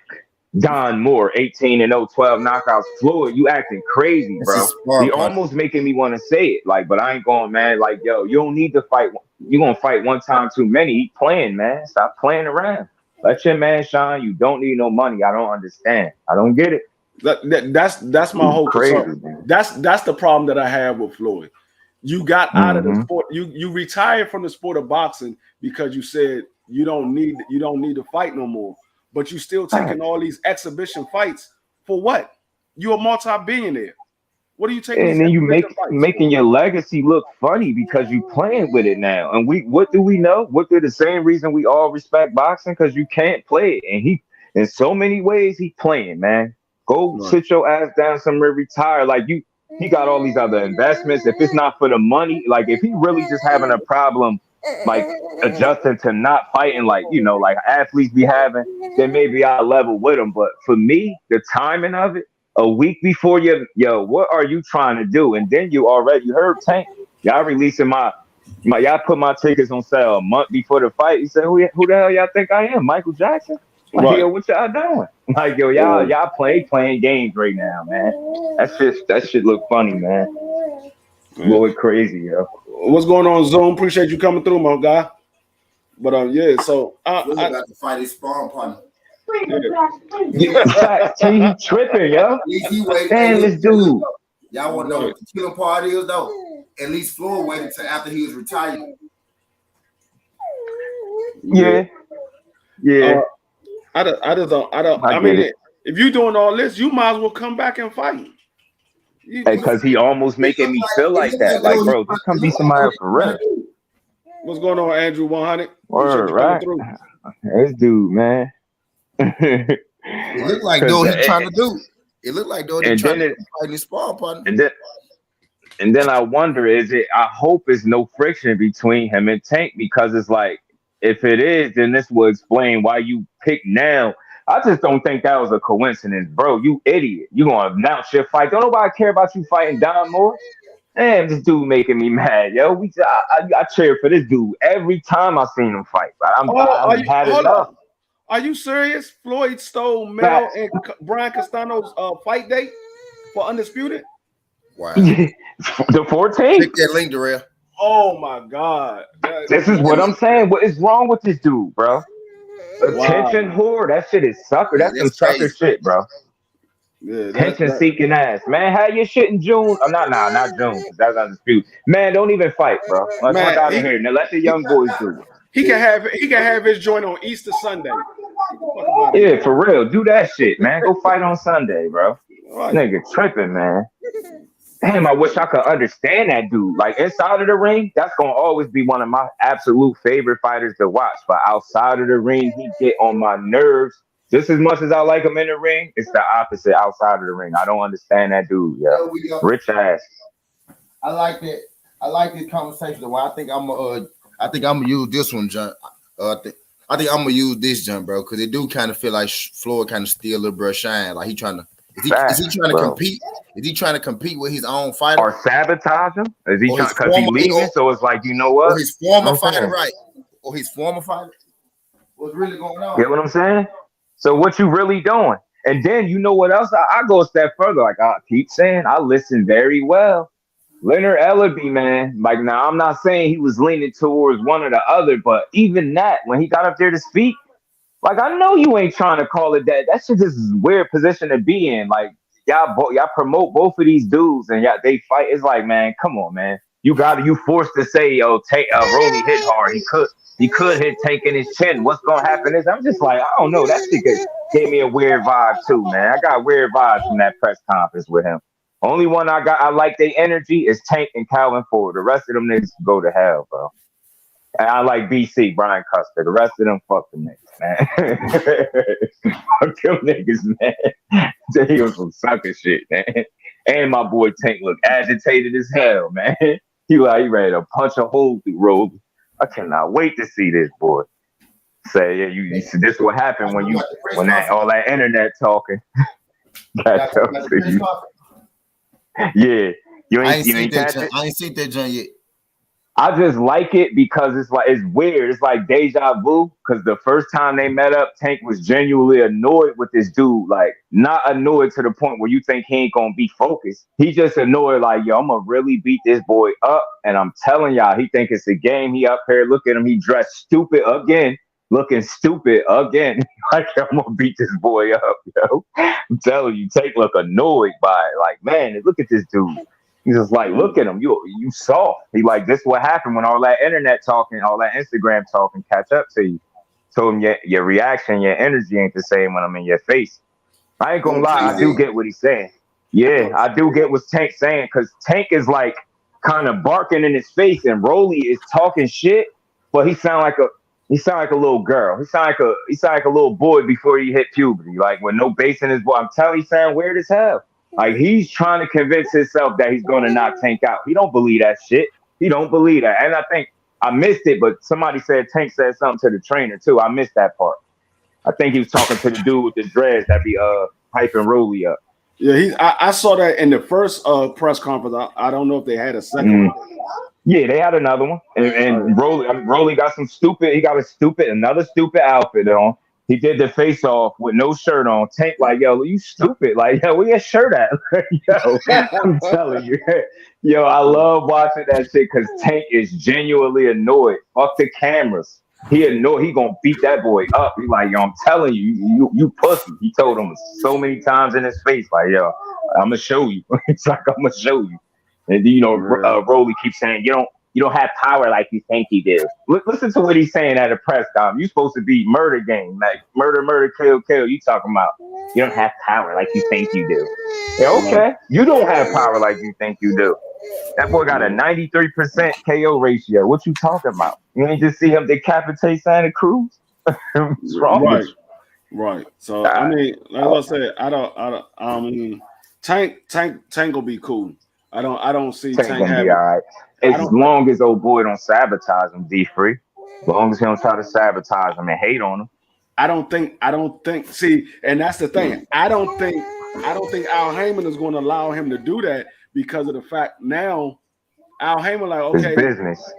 Don Moore, 18-0, 12 knockouts. Floyd, you acting crazy, bro. You almost making me want to say it, like, but I ain't going, man. Like, yo, you don't need to fight. You gonna fight one time too many. He playing, man. Stop playing around. Let your man shine. You don't need no money. I don't understand. I don't get it. That's my whole concern. Man. That's the problem that I have with Floyd. You got out of the sport. You retired from the sport of boxing because you said you don't need to fight no more. But you still taking all these exhibition fights for what? You're a multi-billionaire. What are you taking? And then you making your legacy look funny because you playing with it now. And what do we know? What the same reason we all respect boxing? Because you can't play it. And he, in so many ways, he playing, man. Go sit your ass down somewhere, retire. Like he got all these other investments. If it's not for the money, like if he really just having a problem like adjusting to not fighting like like athletes be having, then maybe I'll level with them. But for me, the timing of it, a week before what are you trying to do? And then you heard Tank, y'all releasing my y'all put my tickets on sale a month before the fight. He said, who the hell y'all think I am? Michael Jackson? Like, Right. yo, what y'all doing? Like, yo, y'all playing games right now, man. That shit look funny, man. Floyd crazy, yo. What's going on, Zoom? Appreciate you coming through, my guy. But yeah, so We're about to fight his spawn partner. He tripping, yo. He waited. Damn, this dude. Y'all want to know what the killing part is, though? At least Floyd waited until after he was retired. Yeah. I just don't. I mean, if you're doing all this, you might as well come back and fight. Because he almost making me feel like that. Like, bro, just come be somebody else for real. What's going on, Andrew 100? Word, right? This dude, man. It looked like though he's trying to do. It looked like though he's trying to fight his spawn partner. And then I wonder, I hope it's no friction between him and Tank, because it's like, if it is, then this will explain why you pick now. I just don't think that was a coincidence, bro. You idiot. You gonna announce your fight. Don't nobody care about you fighting Don Moore. Damn, this dude making me mad, yo. I cheer for this dude every time I seen him fight. I've had enough. Are you serious? Floyd stole Mel and Brian Castano's fight date for Undisputed? Wow. The 14th? Click that link, Darrell. Oh my God. This is what I'm saying. What is wrong with this dude, bro? Attention whore. That shit is sucker. That's some sucker shit, bro. Yeah, Attention seeking ass. Man, have your shit in June. Oh, not June. That's Undisputed. Man, don't even fight, bro. Let's fuck out of here. Now let the young boys do it. He can have his joint on Easter Sunday. Yeah, for real. Do that shit, man. Go fight on Sunday, bro. Right. Nigga tripping, man. Damn, I wish I could understand that dude. Like, inside of the ring, that's gonna always be one of my absolute favorite fighters to watch. But outside of the ring, he get on my nerves just as much as I like him in the ring. It's the opposite outside of the ring. I don't understand that dude. Yeah, rich ass. I like that. I like this conversation. Though. I think I'm gonna use this one, John. I think I'm gonna use this, John, bro, because it do kind of feel like Floyd kind of steal a little bruh shine. Like he trying to. Is he trying to compete? Is he trying to compete with his own fighter? Or sabotage him? Is he trying because he's leaving? So it's like, you know what? Or his former fighter, right? Or his former fighter? What's really going on? Get what I'm saying? So what you really doing? And then you know what else? I go a step further. Like I keep saying, I listen very well. Leonard Ellerby, man. Like now, I'm not saying he was leaning towards one or the other, but even that, when he got up there to speak, like, I know you ain't trying to call it that. That shit just is a weird position to be in. Like, y'all promote both of these dudes and they fight. It's like, man, come on, man. You forced to say, yo, Rolly hit hard. He could hit Tank in his chin. What's gonna happen is I'm just like, I don't know. That shit gave me a weird vibe too, man. I got weird vibes from that press conference with him. Only one I like their energy is Tank and Calvin Ford. The rest of them niggas go to hell, bro. And I like BC, Brian Custer. The rest of them, fuck them niggas, man. Fuck them niggas, man. They on some sucker shit, man. And my boy Tank look agitated as hell, man. He ready to punch a hole through Rogue. I cannot wait to see this boy. Say, yeah, you see this what happened when all that internet talking. Got to you. Yeah. I ain't seen that joint yet. I just like it because it's weird. It's like deja vu. Because the first time they met up, Tank was genuinely annoyed with this dude. Like, not annoyed to the point where you think he ain't gonna be focused. He just annoyed, like, yo, I'm gonna really beat this boy up. And I'm telling y'all, he think it's a game. He up here, look at him. He dressed stupid again, looking stupid again. Like, I'm gonna beat this boy up, yo. I'm telling you, Tank look annoyed by it. Like, man, look at this dude. He's just like, look at him. You soft. He like, this what happened when all that internet talking, all that Instagram talking catch up to you. Told him your reaction, your energy ain't the same when I'm in your face. I ain't gonna lie, I do get what he's saying. Yeah, I do get what Tank's saying, because Tank is like kind of barking in his face, and Rolly is talking shit, but he sound like a little girl. He sound like a little boy before he hit puberty, like with no bass in his voice. I'm telling you, he sound weird as hell. Like, he's trying to convince himself that he's going to knock Tank out. He don't believe that shit. He don't believe that. And I I missed it, but somebody said Tank said something to the trainer too. I missed that part. I think he was talking to the dude with the dreads that be hyping Rolly up. Yeah, I saw that in the first press conference. I don't know if they had a second one. Yeah, they had another one, and Rolly got some stupid. He got another stupid outfit on. He did the face off with no shirt on. Tank like, yo, you stupid. Like, yo, where your shirt at? Yo, I'm telling you, yo, I love watching that shit because Tank is genuinely annoyed. Fuck the cameras. He annoyed. He gonna beat that boy up. He like, yo, I'm telling you, you pussy. He told him so many times in his face, like, yo, I'm gonna show you. It's like I'm gonna show you. And Rolly keeps saying, you don't have power like you think you do. Listen to what he's saying at a press conference. You supposed to be murder game, like murder, kill. You talking about you don't have power like you think you do. Yeah, okay, you don't have power like you think you do. That boy got a 93% KO ratio. What you talking about? You ain't just see him decapitate Santa Cruz? What's wrong with you? Right. So I mean, like I said, I mean, Tank will be cool. I don't see Tank Tank gonna be having. all right. As long as old boy don't sabotage him, D-Free. As long as he don't try to sabotage him and hate on him. I don't think. See, and that's the thing. I don't think Al Heyman is going to allow him to do that because of the fact now Al Heyman like okay, it's business.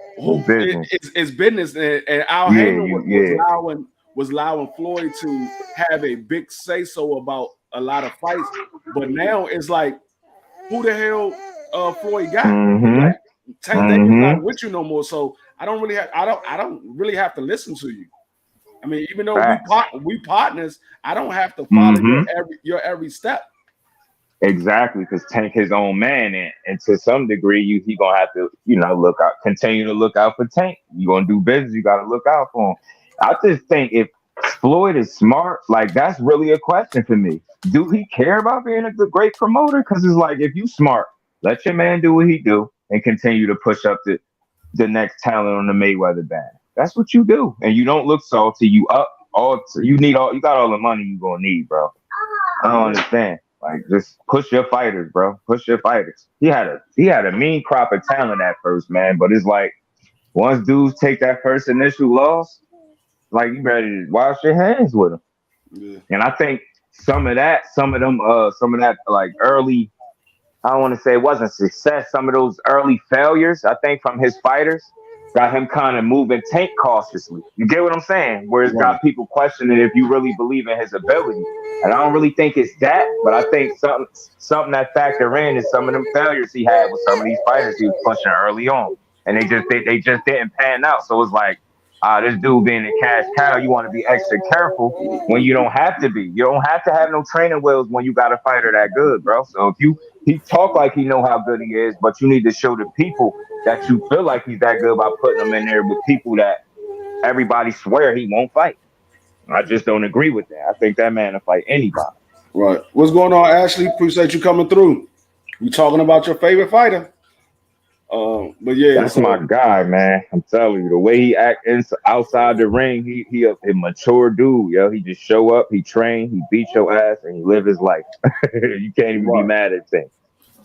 It's business, and Al Heyman was allowing Floyd to have a big say so about a lot of fights, but now it's like who the hell Floyd got? Like, Tank Davis not with you no more, so I don't really have to listen to you. I mean, even though we partners, I don't have to follow your every step. Exactly, because Tank his own man, and to some degree, he gonna have to, continue to look out for Tank. You gonna do business, you gotta look out for him. I just think if Floyd is smart, like that's really a question for me. Do he care about being a great promoter? Because it's like if you smart, let your man do what he do and continue to push up the next talent on the Mayweather band. That's what you do, and you don't look salty. You got all the money you gonna need, bro. I don't understand. Like, just push your fighters, bro. Push your fighters. He had a mean crop of talent at first, man. But it's like once dudes take that first initial loss, like you ready to wash your hands with them. Yeah. And I think some of that like early, I don't want to say it wasn't success. Some of those early failures, I think, from his fighters got him kind of moving Tank cautiously. You get what I'm saying? Where it's got people questioning if you really believe in his ability. And I don't really think it's that, but I think something that factor in is some of them failures he had with some of these fighters he was pushing early on. And they just didn't pan out. So it's like, this dude being a cash cow, you want to be extra careful when you don't have to be. You don't have to have no training wheels when you got a fighter that good, bro. So if he talk like he know how good he is, but you need to show the people that you feel like he's that good by putting him in there with people that everybody swear he won't fight. I just don't agree with that. I think that man will fight anybody. Right. What's going on, Ashley? Appreciate you coming through. You talking about your favorite fighter? But yeah, that's my guy, man. I'm telling you, the way he acts outside the ring, he a mature dude, yo. He just show up, he train, he beat your ass, and he live his life. You can't even be mad at Tank.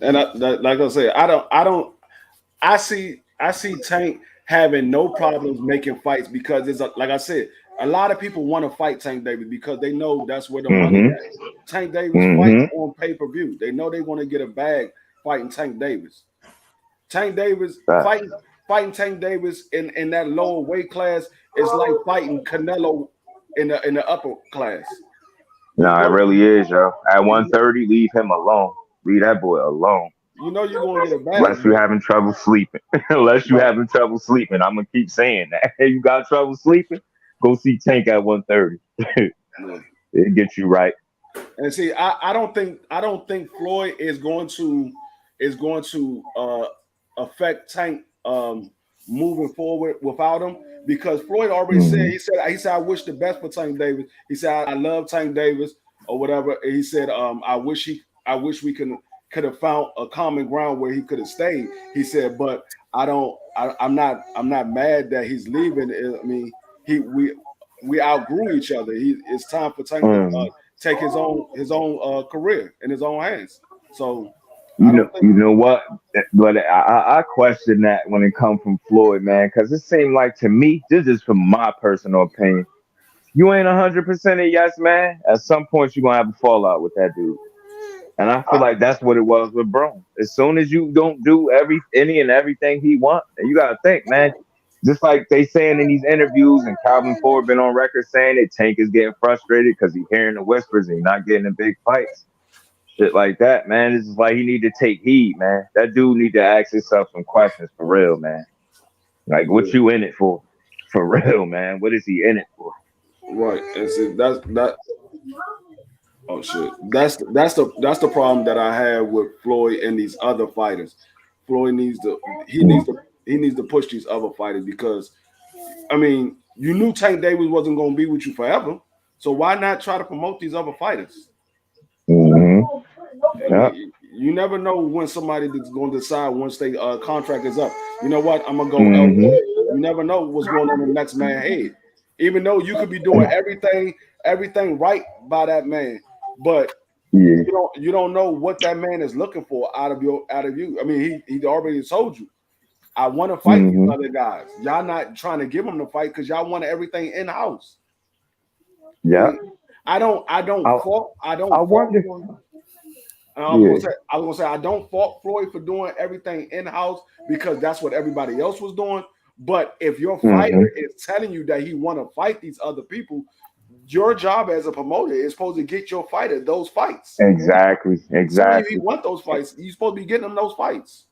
And like I said, I see Tank having no problems making fights because it's like I said, a lot of people want to fight Tank Davis because they know that's where the money is. Tank Davis fights on pay-per-view. They know they want to get a bag fighting Tank Davis. Tank Davis fighting Tank Davis in that lower weight class is like fighting Canelo in the upper class. No, it really is, yo. At 130, leave him alone. Leave that boy alone. You know you're gonna get a bag. Unless you're having trouble sleeping. I'm gonna keep saying that. Hey, you got trouble sleeping? Go see Tank at 130. It gets you right. And see, I don't think Floyd is going to affect Tank moving forward without him because Floyd already said he said I wish the best for Tank Davis. He said I love Tank Davis or whatever. And he said I wish we could have found a common ground where he could have stayed. He said, but I'm not mad that he's leaving. I mean, we outgrew each other. It's time for Tank to take his own career in his own hands. So I don't think. You know what? But I question that when it comes from Floyd, man, because it seemed like to me, this is from my personal opinion. You ain't 100% a yes man. At some point, you're gonna have a fallout with that dude, and I feel I, like that's what it was with Brown. As soon as you don't do any and everything he want, and you gotta think, man. Just like they saying in these interviews, and Calvin Ford been on record saying it, Tank is getting frustrated because he's hearing the whispers and he's not getting in big fights. Shit like that, man. It's just like he need to take heed, man. That dude need to ask himself some questions for real, man. Like, what yeah, you in it for? For real, man. What is he in it for? right. And see, that. Oh shit. That's the problem that I have with Floyd and these other fighters. Floyd needs to he needs to push these other fighters because I mean you knew Tank Davis wasn't going to be with you forever, so why not try to promote these other fighters? Mm-hmm. I Yeah. mean, you never know when somebody is going to decide once their contract is up. You know what? I'm gonna go Mm-hmm. elsewhere. You never know what's going on in the next man head. Even though you could be doing everything right by that man, but Yeah. you don't know what that man is looking for out of you. I mean, he already told you, I want to fight these Mm-hmm. other guys. Y'all not trying to give him the fight because y'all want everything in house. I Yeah. mean, I don't I fault I wonder. Floyd. Yeah. I was gonna say I don't fault Floyd for doing everything in house because that's what everybody else was doing. But if your Mm-hmm. fighter is telling you that he want to fight these other people, your job as a promoter is supposed to get your fighter those fights. Exactly. Telling you he Exactly. want those fights, you're supposed to be getting him those fights.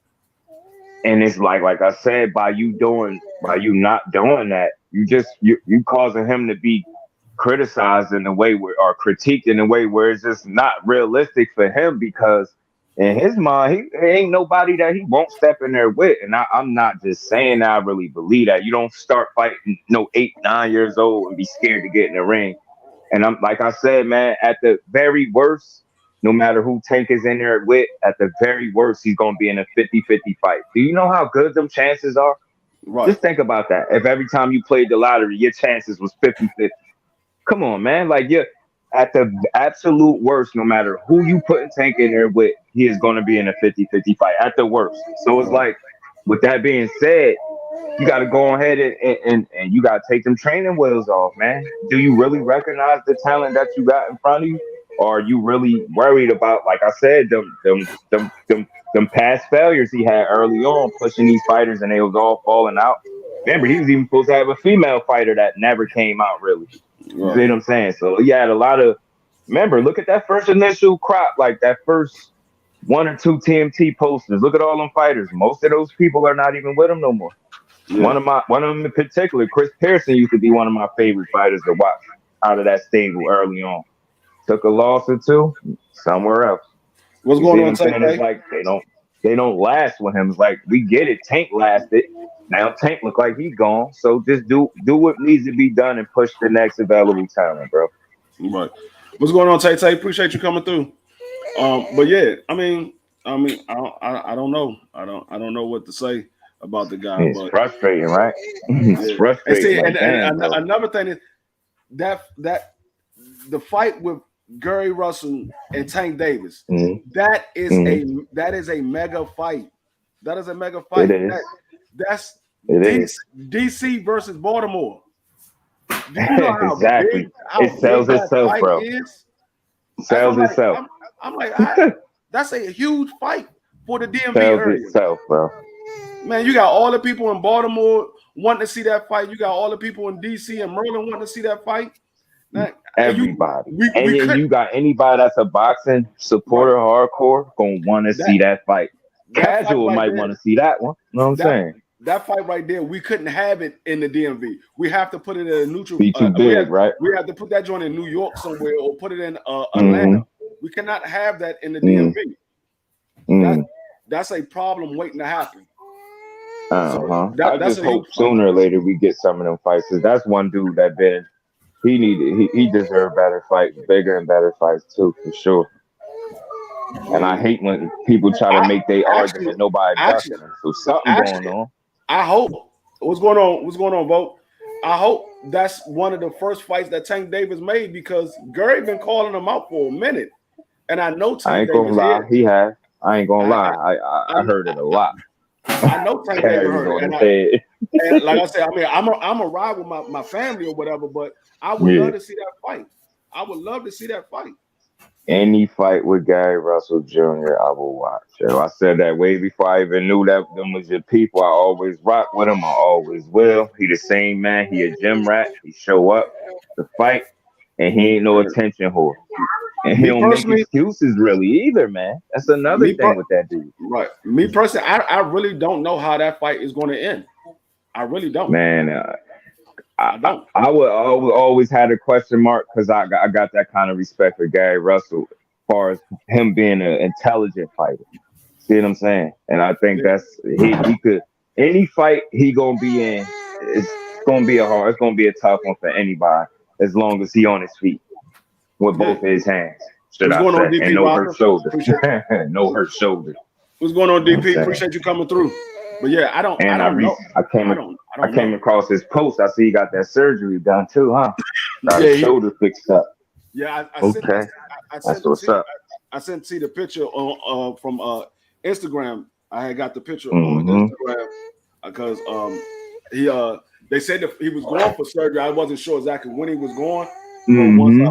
And it's like I said, by you not doing that, you causing him to be criticized in a way where or critiqued in a way where it's just not realistic for him because in his mind he ain't nobody that he won't step in there with. And I'm not just saying that, I really believe that. You don't start fighting no 8, 9 years old and be scared to get in the ring. And I'm like I said, man, at the very worst, no matter who Tank is in there with, at the very worst, he's going to be in a 50-50 fight. Do you know how good them chances are? Right. Just think about that. If every time you played the lottery, your chances was 50-50. Come on, man. Like, you're at the absolute worst, no matter who you put Tank in there with, he is going to be in a 50-50 fight at the worst. So it's Right. like, with that being said, you got to go ahead and you got to take them training wheels off, man. Do you really recognize the talent that you got in front of you? Or are you really worried about, like I said, them past failures he had early on, pushing these fighters and they was all falling out? Remember, he was even supposed to have a female fighter that never came out, really. You see Right. what I'm saying? So he had a lot of. Remember, look at that first initial crop, like that first one or two TMT posters. Look at all them fighters. Most of those people are not even with him no more. Yeah. One of them in particular, Chris Pearson used to be one of my favorite fighters to watch out of that stable early on. Took a loss or two somewhere else. What's You going see what on, I'm Tay saying? It's Tay? like they don't last with him. It's like we get it. Tank lasted. Now Tank look like he's gone. So just do what needs to be done and push the next available talent, bro. Right. What's going on, Tay Tay? Appreciate you coming through. But yeah, I don't know. I don't know what to say about the guy, It's but frustrating, right? It's yeah. And frustrating. see, Like, damn, bro. another thing is that the fight with Gary Russell and Tank Davis, Mm-hmm. that is Mm-hmm. a mega fight. That is a mega It fight. is. That's It DC, is. DC versus Baltimore. Do you know Exactly. It how sells big that itself, fight bro. is? I'm Sells like, itself. I'm like, that's a huge fight for the DMV Sells area. itself, bro. Man, you got all the people in Baltimore wanting to see that fight. You got all the people in DC and Maryland wanting to see that fight. Now, Everybody. And we then could you got anybody that's a boxing right supporter, hardcore, gonna want to see that that fight. that fight Casual right might there. want to see that one. You know what I'm That saying? that fight right there, we couldn't have it in the DMV. We have to put it in a neutral. Be too big, right? We have to put that joint in New York somewhere or put it in Atlanta. Mm-hmm. We cannot have that in the DMV. Mm-hmm. That Mm. that's a problem waiting to happen. So Uh-huh. I that's just a huge hope problem. sooner or later we get some of them fights. 'Cause that's one dude that been he deserved better fights, bigger and better fights too, for sure. And I Yeah. hate when people try to I make their actually, argument nobody actually, ducking them. So something going actually, on. I hope what's going on. What's going on, Vote? I hope that's one of the first fights that Tank Davis made because Gary been calling him out for a minute, and I know I Tank ain't gonna Davis lie, here. he has. I ain't gonna I, lie. I I, heard it a lot. I know Tank Davis Carries heard on it, his head. and like I said, I mean, I'm a ride with my family or whatever, but I would Yeah. love to see that fight. I would love to see that fight. Any fight with Gary Russell Jr., I will watch. Yo, I said that way before I even knew that them was your people. I always rock with him. I always will. He the same man. He a gym rat. He show up to fight, and he ain't no attention whore. And he Me don't make personally, excuses really either, man. That's another me thing per- with that dude. right. Me personally, I really don't know how that fight is going to end. I really don't. Man, I don't. I would always had a question mark because I got that kind of respect for Gary Russell as far as him being an intelligent fighter. See what I'm saying? And I think Yeah. that's he could any fight he gonna be in. It's gonna be a tough one for anybody as long as he on his feet with Yeah. both of his hands. Should What's I going on, say? And DP no hurt Walker? shoulder. Appreciate No hurt shoulder. what's going on, You know what I'm DP. saying? Appreciate you coming through. But yeah, I And don't know. I I don't came know. across his post. I see he got that surgery done too, huh? Got Yeah, his shoulder fixed up. I sent Okay, I that's sent what's T up. I sent T the picture on from Instagram. I had got the picture on Mm-hmm. Instagram because he they said that he was going for surgery. I wasn't sure exactly when he was going, but Mm-hmm.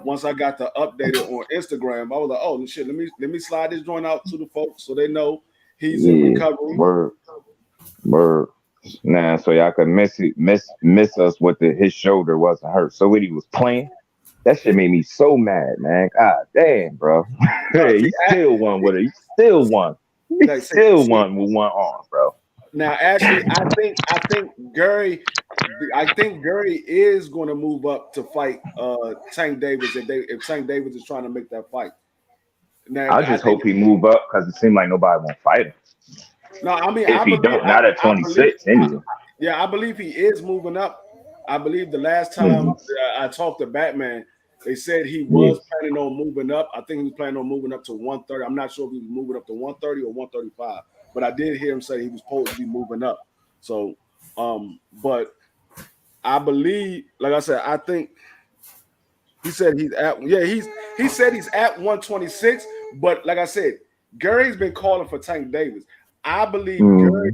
once I got the updated on Instagram, I was like, oh shit, let me slide this joint out to the folks so they know he's in Yeah. recovery. Word. Nah, so y'all could miss us with his shoulder wasn't hurt. So when he was playing, that shit made me so mad, man. God damn, bro. No, Hey, see, he still won with it. He still won. He like, still see, won with one arm, bro. now, Ashley, I think Gary is going to move up to fight Tank Davis if Tank Davis is trying to make that fight. Now, I I just think hope he move up because it seemed like nobody won't fight him. no, I mean If he don't, not at I believe 26 anyway. yeah, I believe he is moving up. I believe the last time Mm-hmm. I talked to Batman, they said he Yeah. was planning on moving up. I think he was planning on moving up to 130. I'm not sure if he was moving up to 130 or 135, but I did hear him say he was supposed to be moving up. So, but I believe, like I said, I think he said he said he's at 126. But like I said, Gary's been calling for Tank Davis. I believe Mm-hmm.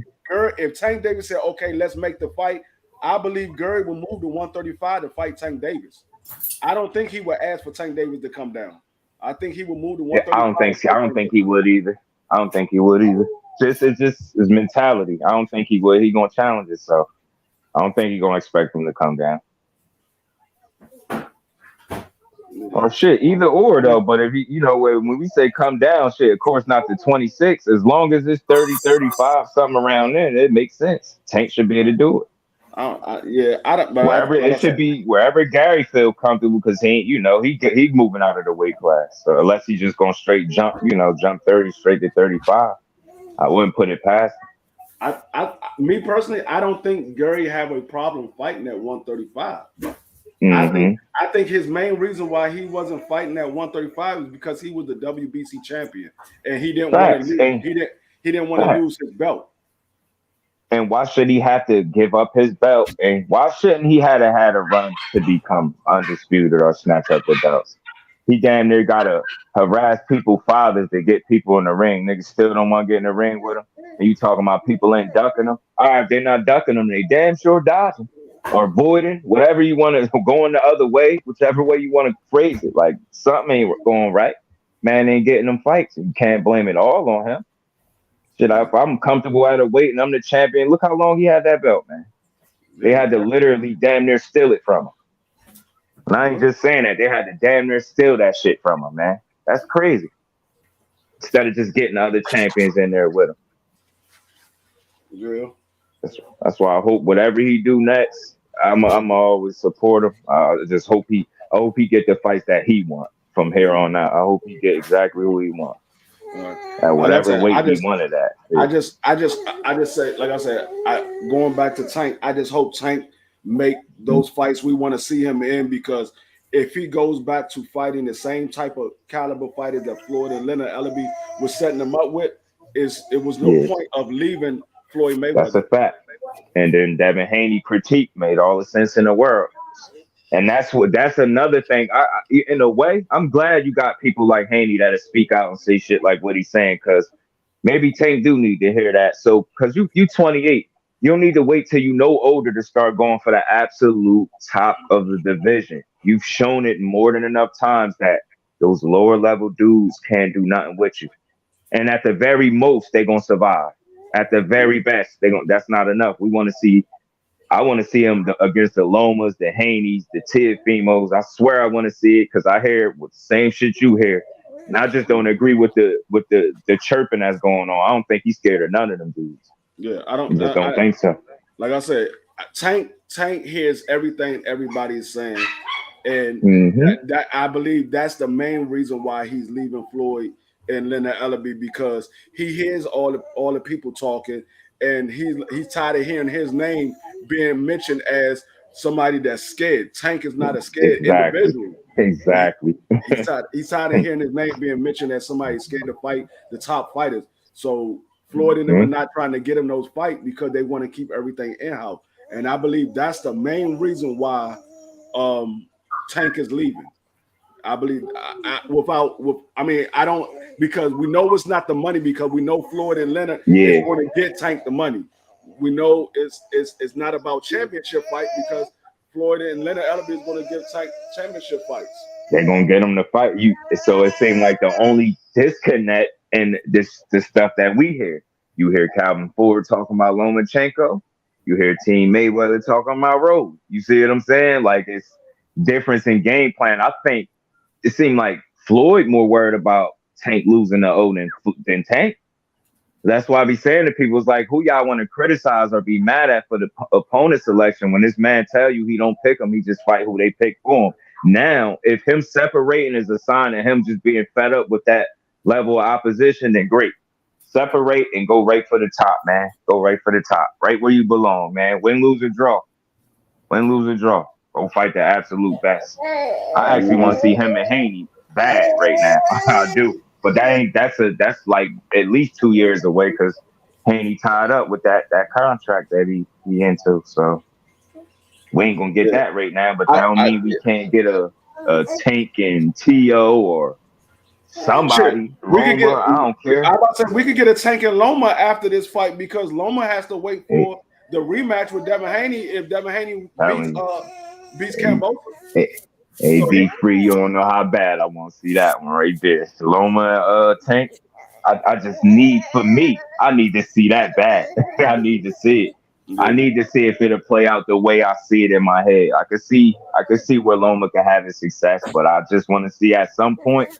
If Tank Davis said, okay, let's make the fight, I believe Gary will move to 135 to fight Tank Davis. I don't think he would ask for Tank Davis to come down. I think he will move to Yeah, 135 to I fight don't Tank think Davis. he would either. I don't think he would either. It's just his mentality. I don't think he would. He gonna challenge himself. I don't think he gonna expect him to come down. Or shit, either or though. But if he, when we say come down, shit, of course not to 26. As long as it's 30, 35, something around there, it makes sense. Tank should be able to do it. I don't. But Wherever like it I should said, be, wherever Gary feel comfortable, because he ain't, he moving out of the weight class. So unless he's just gonna straight jump, jump 30 straight to 35, I wouldn't put it past him. me personally, I don't think Gary have a problem fighting at 135. Mm-hmm. I think his main reason why he wasn't fighting at 135 is because he was the WBC champion and he didn't want to Facts. lose. He didn't want to Facts. lose his belt. And why should he have to give up his belt? And why shouldn't he had a run to become undisputed or snatch up the belts? He damn near gotta harass people fathers to get people in the ring. Niggas still don't want to get in the ring with him. And you talking about people ain't ducking them? All right, if they're not ducking them, they damn sure dodging or avoiding, whatever you want to going the other way, whichever way you want to phrase it. Like something ain't going right. Man ain't getting them fights. You can't blame it all on him. Shit, if I'm comfortable at a weight and I'm the champion, look how long he had that belt, man. They had to literally damn near steal it from him. And I ain't just saying that. They had to damn near steal that shit from him, man. That's crazy. Instead of just getting other champions in there with him. Yeah. That's why I hope whatever he do next, I'm always support him. I hope he get the fights that he want from here on out. I hope he get exactly who he wants. At whatever weight he wanted at. I just say, like I said, going back to Tank, I just hope Tank make those fights we want to see him in, because if he goes back to fighting the same type of caliber fighters that Floyd and Leonard Ellaby was setting him up with, it was no point of leaving Floyd Mayweather. That's a fact. And then Devin Haney critique made all the sense in the world. And that's another thing. In a way, I'm glad you got people like Haney that'll speak out and say shit like what he's saying, because maybe Tank do need to hear that. So, because you 28, you don't need to wait till you know older to start going for the absolute top of the division. You've shown it more than enough times that those lower level dudes can't do nothing with you. And at the very most, they're gonna survive. At the very best, that's not enough. I want to see him against the Lomas, the Haneys, the Tiafimos. I swear I want to see it because I hear the same shit you hear, and I just don't agree with the chirping that's going on. I don't think he's scared of none of them dudes. Yeah, I just don't think so. Like I said, Tank hears everything everybody's saying, and that I believe that's the main reason why he's leaving Floyd and Leonard Ellaby, because he hears all the people talking, and he's tired of hearing his name being mentioned as somebody that's scared. Tank is not a scared individual. Exactly. He's tired of hearing his name being mentioned as somebody scared to fight the top fighters. So Floyd and them are not trying to get him those fights because they want to keep everything in-house. And I believe that's the main reason why Tank is leaving. I believe I don't, because we know it's not the money, because we know Floyd and Leonard is going to get Tank the money. We know it's not about championship fight, because Floyd and Leonard Ellaby is going to give Tank championship fights. They're gonna get him to fight you. So it seemed like the only disconnect in the stuff that we hear. You hear Calvin Ford talking about Lomachenko. You hear Team Mayweather talking about Rose. You see what I'm saying? Like, it's difference in game plan. I think it seemed like Floyd more worried about Tank losing the O than Tank. That's why I be saying to people, it's like, who y'all want to criticize or be mad at for the opponent selection when this man tell you he don't pick him, he just fight who they pick for him. Now, if him separating is a sign of him just being fed up with that level of opposition, then great. Separate and go right for the top, man. Go right for the top. Right where you belong, man. Win, lose, or draw. Win, lose, or draw. Go fight the absolute best. I actually want to see him and Haney bad right now. I do. But that's like at least 2 years away, because Haney tied up with that contract that he into. So we ain't gonna get that right now. But that don't mean we can't get a Tank and T.O. or somebody. Loma, I don't care. I'm about to say we could get a Tank and Loma after this fight, because Loma has to wait for the rematch with Devin Haney if Devin Haney beats Cambosa. AB free, you don't know how bad I want to see that one right there. Loma Tank. I just need, for me, I need to see that bad. I need to see it. I need to see if it'll play out the way I see it in my head. I could see where Loma can have his success, but I just want to see at some point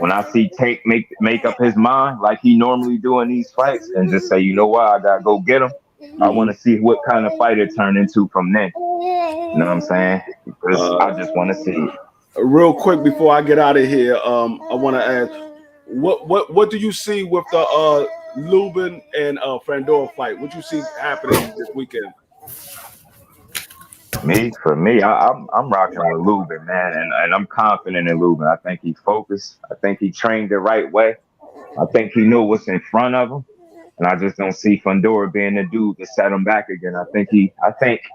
when I see Tank make up his mind like he normally do in these fights, and just say, you know what, I gotta go get him. I want to see what kind of fight it turn into from then. You know what I'm saying? Because I just want to see it. Real quick before I get out of here, I want to ask, what do you see with the Lubin and Frandor fight? What you see happening this weekend? For me, I'm rocking with Lubin, man, and I'm confident in Lubin. I think he's focused. I think he trained the right way. I think he knew what's in front of him. And I just don't see Fundora being the dude to set him back again. I think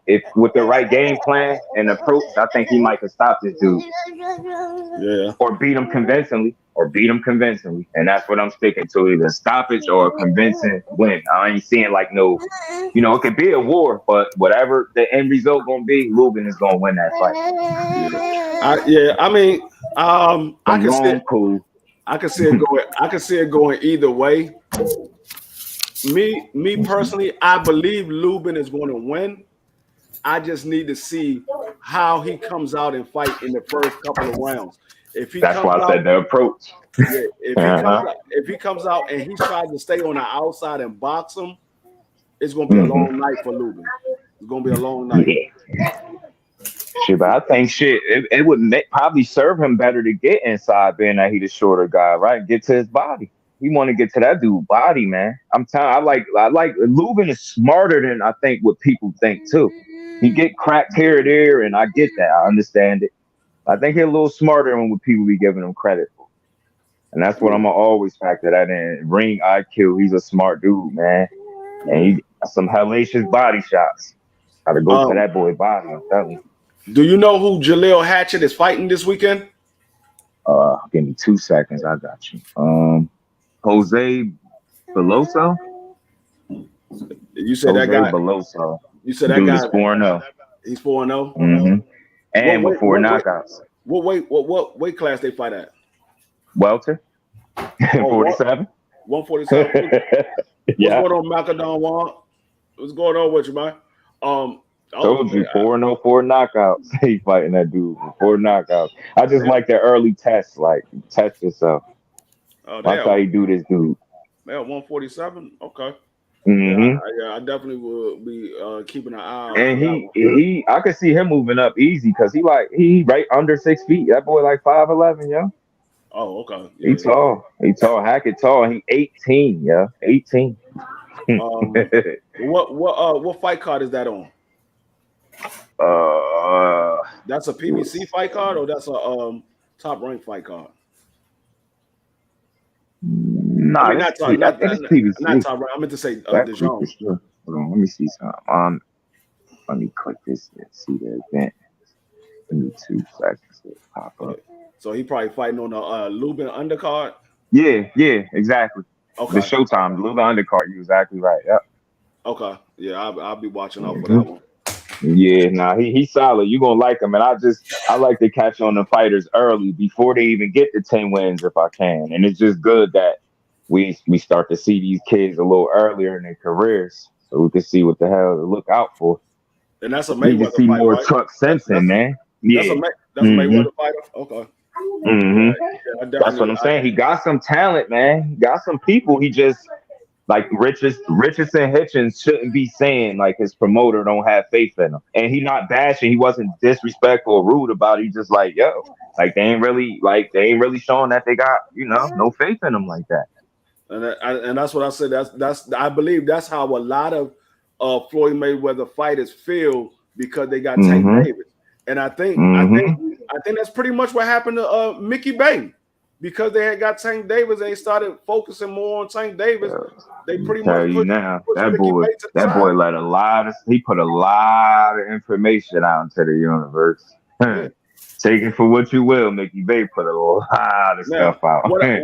if with the right game plan and approach, I think he might have stopped this dude. Yeah. Or beat him convincingly. And that's what I'm sticking to. Either stoppage or a convincing win. I ain't seeing like no, it could be a war, but whatever the end result gonna be, Lubin is gonna win that fight. I can see it going either way. Me personally, I believe Lubin is going to win. I just need to see how he comes out and fight in the first couple of rounds. That's why I said the approach. Yeah, if he comes out and he tries to stay on the outside and box him, it's going to be a long night for Lubin. It's going to be a long night. Yeah. Shit, but I think it would probably serve him better to get inside, being that he's the shorter guy, right? Get to his body. We want to get to that dude's body, man. I'm telling. I like Lubin is smarter than I think what people think too. He get cracked here or there, and I get that. I understand it. I think he's a little smarter than what people be giving him credit for, and that's what I'm gonna always factor that in. Ring IQ. He's a smart dude, man, and he got some hellacious body shots. Gotta go to that boy body. I'm telling you. Do you know who Jaleel Hatchett is fighting this weekend? Give me 2 seconds. I got you. Jose Beloso. You said Jose that guy. Beloso. You said that Dude guy. is 4-0. He's 4-0. Mm-hmm. And What with 4 weight- knockouts. What weight class they fight at? Welter. 47. 147. What's Yeah. going on, Macadon Juan? What's going on with you, man? Told you 4-0, 4 knockouts. He fighting that dude for 4 knockouts. I just like the early tests, like test yourself. That's how you do this, dude. Yeah, 147. Okay. Mm-hmm. I definitely will be keeping an eye out. And I could see him moving up easy because he right under 6 feet. That boy like 5'11", yo. Oh, okay. Yeah, he tall. He tall. Hackett tall. He 18, yeah. 18. What fight card is that on? That's a PBC fight card or that's a top rank fight card? Nah, I mean, not top rank. I meant to say Dijon. Hold on, let me see something. Let me click this and see the event. Give me 2 seconds to pop up. So he probably fighting on the Lubin undercard. Yeah, exactly. Okay. The Showtime, the Lubin undercard. You're exactly right. Yep. Okay. Yeah, I'll be watching out for that one. Yeah, he's solid. You're gonna like him, and I like to catch on the fighters early before they even get to 10 wins if I can. And it's just good that we start to see these kids a little earlier in their careers, so we can see what the hell to look out for. And that's a Mayweather fight, see more right? Chuck Simpson, man. Yeah, that's a Mayweather fighter. Okay. Mm-hmm. Yeah, that's what I'm saying. He got some talent, man. He got some people. He just like Richardson Hitchens shouldn't be saying like his promoter don't have faith in him, and he not bashing. He wasn't disrespectful or rude about it. He just like like they ain't really showing that they got no faith in him like that. And that's what I said. I believe that's how a lot of Floyd Mayweather fighters feel because they got Tank Davis, and I think that's pretty much what happened to Mickey Bay. Because they had got Tank Davis and they started focusing more on Tank Davis, they pretty much pushed that boy he put a lot of information out into the universe. Yeah. Take it for what you will. Mickey Bay put a lot of stuff out. I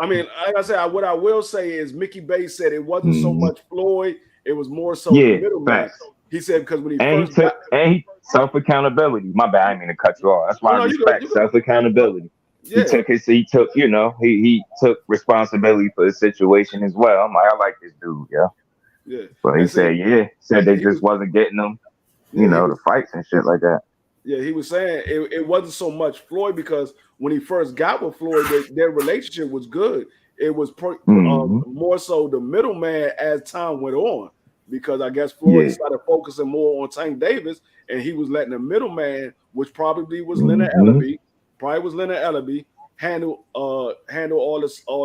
mean, like I said, what I will say is Mickey Bay said it wasn't so much Floyd, it was more so the middleman. He said because when he self accountability. My bad, I didn't mean to cut you off. That's why I respect self accountability. Yeah. He took responsibility for the situation as well. I'm like, I like this dude, yeah. But he said they just wasn't getting them, the fights and shit like that. Yeah, he was saying it wasn't so much Floyd because when he first got with Floyd, their relationship was good. It was more so the middleman as time went on because I guess Floyd started focusing more on Tank Davis and he was letting the middleman, which probably was Leonard Ellaby, handle all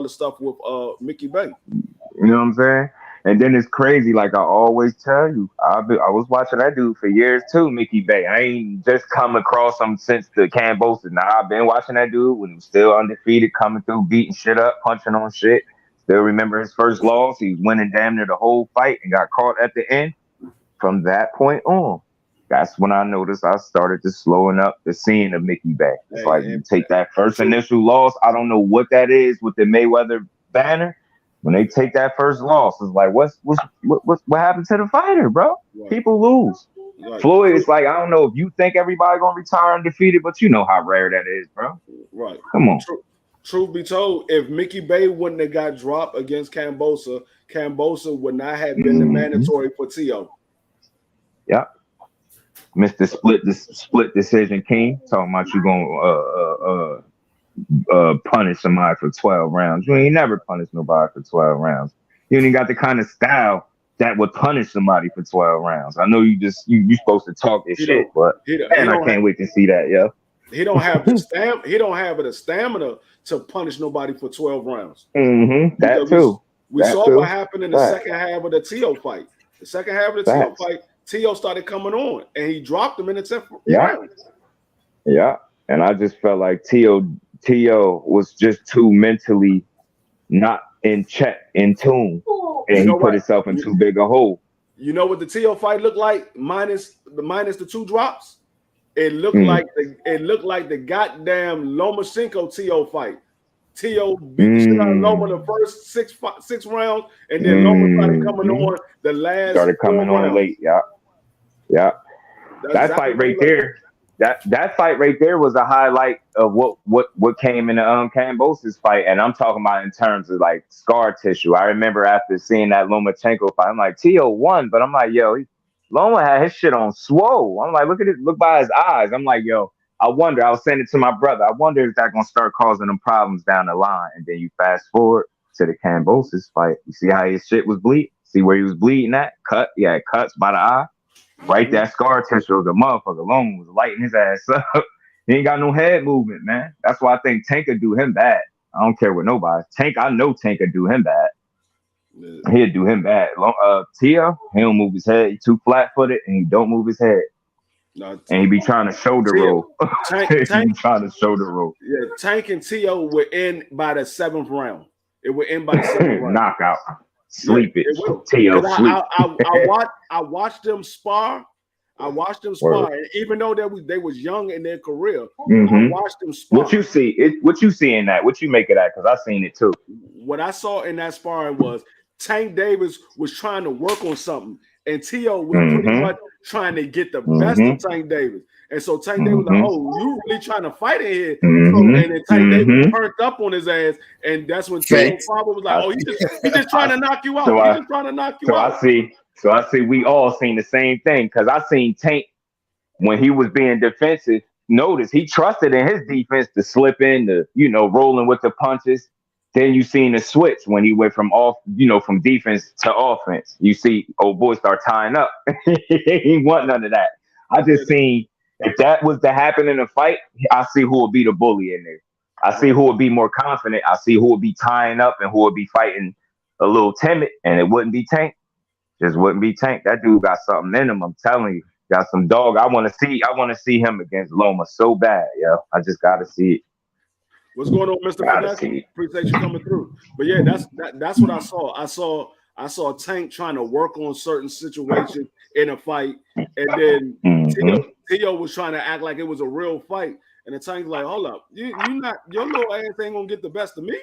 the stuff with Mickey Bay. You know what I'm saying? And then it's crazy, like I always tell you, I was watching that dude for years too, Mickey Bay. I ain't just come across him since the Cambosa. Nah, I've been watching that dude when he was still undefeated, coming through, beating shit up, punching on shit. Still remember his first loss. He was winning damn near the whole fight and got caught at the end. From that point on, that's when I noticed I started to slowing up the scene of Mickey Bay. It's you take that first initial loss. I don't know what that is with the Mayweather banner. When they take that first loss, it's like, what happened to the fighter, bro? Right. People lose. Right. Floyd, it's like, I don't know if you think everybody gonna retire undefeated, but you know how rare that is, bro. Right. Come on. Truth be told, if Mickey Bay wouldn't have got dropped against Cambosa would not have been the mandatory for T.O. Yeah. Mr. Split Decision King, talking about you gonna punish somebody for 12 rounds. You ain't never punished nobody for 12 rounds. You ain't got the kind of style that would punish somebody for 12 rounds. I know you supposed to talk this shit, but I can't wait to see that, yo. He don't have the stamina to punish nobody for 12 rounds. That too. We saw what happened in the second half of the T.O. fight. The second half of the T.O. fight, T.O. started coming on, and he dropped him in the 10th round. Yeah, and I just felt like T.O. was just too mentally not in check, in tune, and he put himself in too big a hole. You know what the T.O. fight looked like minus the 2 drops? it looked like the goddamn Lomachenko T.O. fight. T.O. beat the shit out of Loma the first six rounds, and then Loma started coming on the last 4 rounds. Late. Yeah. That's That exactly fight right there. That fight right there was a highlight of what came in the Kambosos fight, and I'm talking about in terms of like scar tissue. I remember after seeing that Lomachenko fight, I'm like, T.O. won, but I'm like, yo, Loma had his shit on swole. I'm like, look at it, look by his eyes. I'm like, yo, I wonder. I was saying it to my brother. I wonder if that gonna start causing them problems down the line. And then you fast forward to the Kambosos fight. You see how his shit was bleeding. See where he was bleeding at? Cut. Yeah, cuts by the eye. Right, that scar tissue of the motherfucker alone was lighting his ass up. He ain't got no head movement, man. That's why I think Tank could do him bad. I don't care what nobody. I know Tank could do him bad. Yeah. He'd do him bad. Tia, he don't move his head. He too flat-footed, and he don't move his head. No, and he be trying to shoulder roll. Tank trying to shoulder roll. Yeah, Tank and Tio were in by the 7th round. It were in by the 7th round. Knockout. Sleep it. Tio sleep. I watched them spar. And even though they was young in their career, I watched them spar. What you see? What you see in that? What you make of that? Because I seen it too. What I saw in that sparring was Tank Davis was trying to work on something, and T.O. was pretty much trying to get the best of Tank Davis. And so Tank Davis was like, "Oh, you really trying to fight in here?" So, and then Tank Davis turned up on his ass, and that's when T.O. probably was like, "Oh, he just trying to knock you out. He's just trying to knock you out." So I see we all seen the same thing, because I seen Tank when he was being defensive. Notice he trusted in his defense to slip in, rolling with the punches. Then you seen the switch when he went from from defense to offense. You see, old boy start tying up. He ain't want none of that. I just seen if that was to happen in a fight, I see who would be the bully in there. I see who would be more confident. I see who would be tying up and who would be fighting a little timid, and it wouldn't be Tank. Just wouldn't be Tank. That dude got something in him. I'm telling you, got some dog. I want to see him against Loma so bad, yo. I just got to see it. What's going on, Mr. Finesse? Appreciate you coming through. But yeah, that's what I saw. I saw Tank trying to work on certain situations in a fight, and then Tio was trying to act like it was a real fight. And the Tank's like, "Hold up, your little ass ain't gonna get the best of me."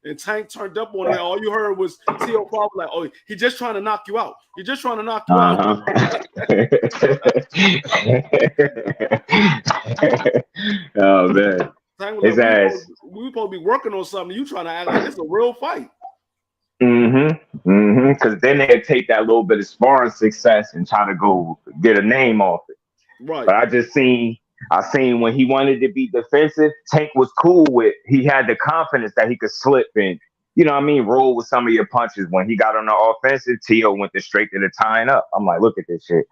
And Tank turned up on it. All you heard was Tio probably like, "Oh, he just trying to knock you out. He just trying to knock you out." Oh man. His ass. We supposed to be working on something. You trying to act like it's a real fight. Because then they'd take that little bit of sparring success and try to go get a name off it. Right. But I seen when he wanted to be defensive, Tank was cool with. He had the confidence that he could slip and roll with some of your punches. When he got on the offensive, Tio went straight to the tying up. I'm like, look at this shit.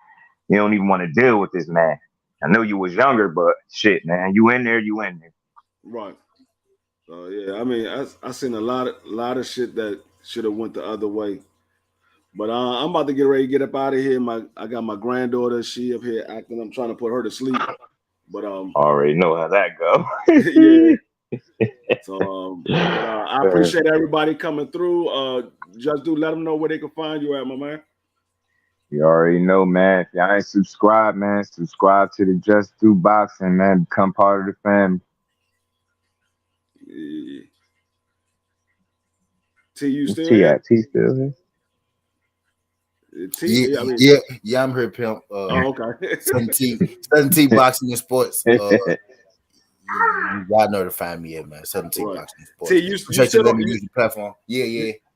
You don't even want to deal with this man. I know you was younger, but shit, man, you in there. Right. Yeah, I mean, I seen a lot of shit that should have went the other way. But I'm about to get ready to get up out of here. I got my granddaughter. She up here acting. I'm trying to put her to sleep. But already know how that go. Yeah. So I appreciate everybody coming through. Just let them know where they can find you at, my man. You already know, man. If y'all ain't subscribed, man, subscribe to the Just Do Boxing, man. Become part of the family. Yeah. T, you still here? T still here? Yeah, I'm here, pimp. Okay. 17 Boxing and Sports. Y'all know to find me at, man. 17 Boxing and Sports. T, you still let me use the platform. Yeah.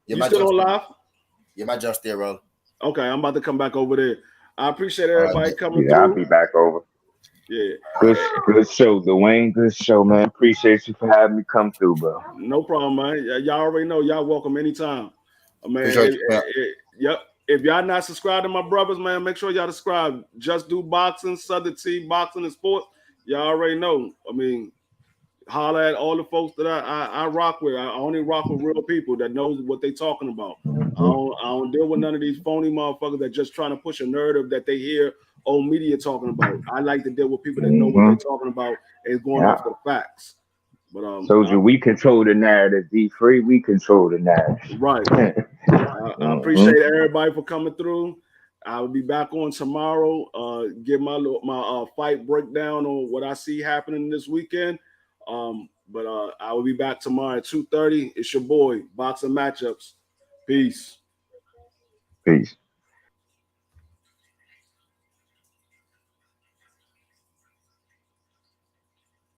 You still on live? Yeah, my jump still rolling. Okay, I'm about to come back over there. I appreciate everybody coming through. I'll be back over. Yeah. Good show, Dwayne. Good show, man. Appreciate you for having me come through, bro. No problem, man. Y'all already know. Y'all welcome anytime. Man, yep. If y'all not subscribed to my brothers, man, make sure y'all subscribe. Just Do Boxing, Southern T, Boxing and Sports. Y'all already know. I mean, holler at all the folks that I rock with. I only rock with real people that knows what they talking about. I don't deal with none of these phony motherfuckers that just trying to push a narrative that they hear old media talking about. I like to deal with people that know what they're talking about and going off the facts. But Soldier, we control the narrative. Be free, we control the narrative. Right. I appreciate everybody for coming through. I will be back on tomorrow. Give my fight breakdown on what I see happening this weekend. But I will be back tomorrow at 2:30. It's your boy, Boxing Matchups. Peace. Peace.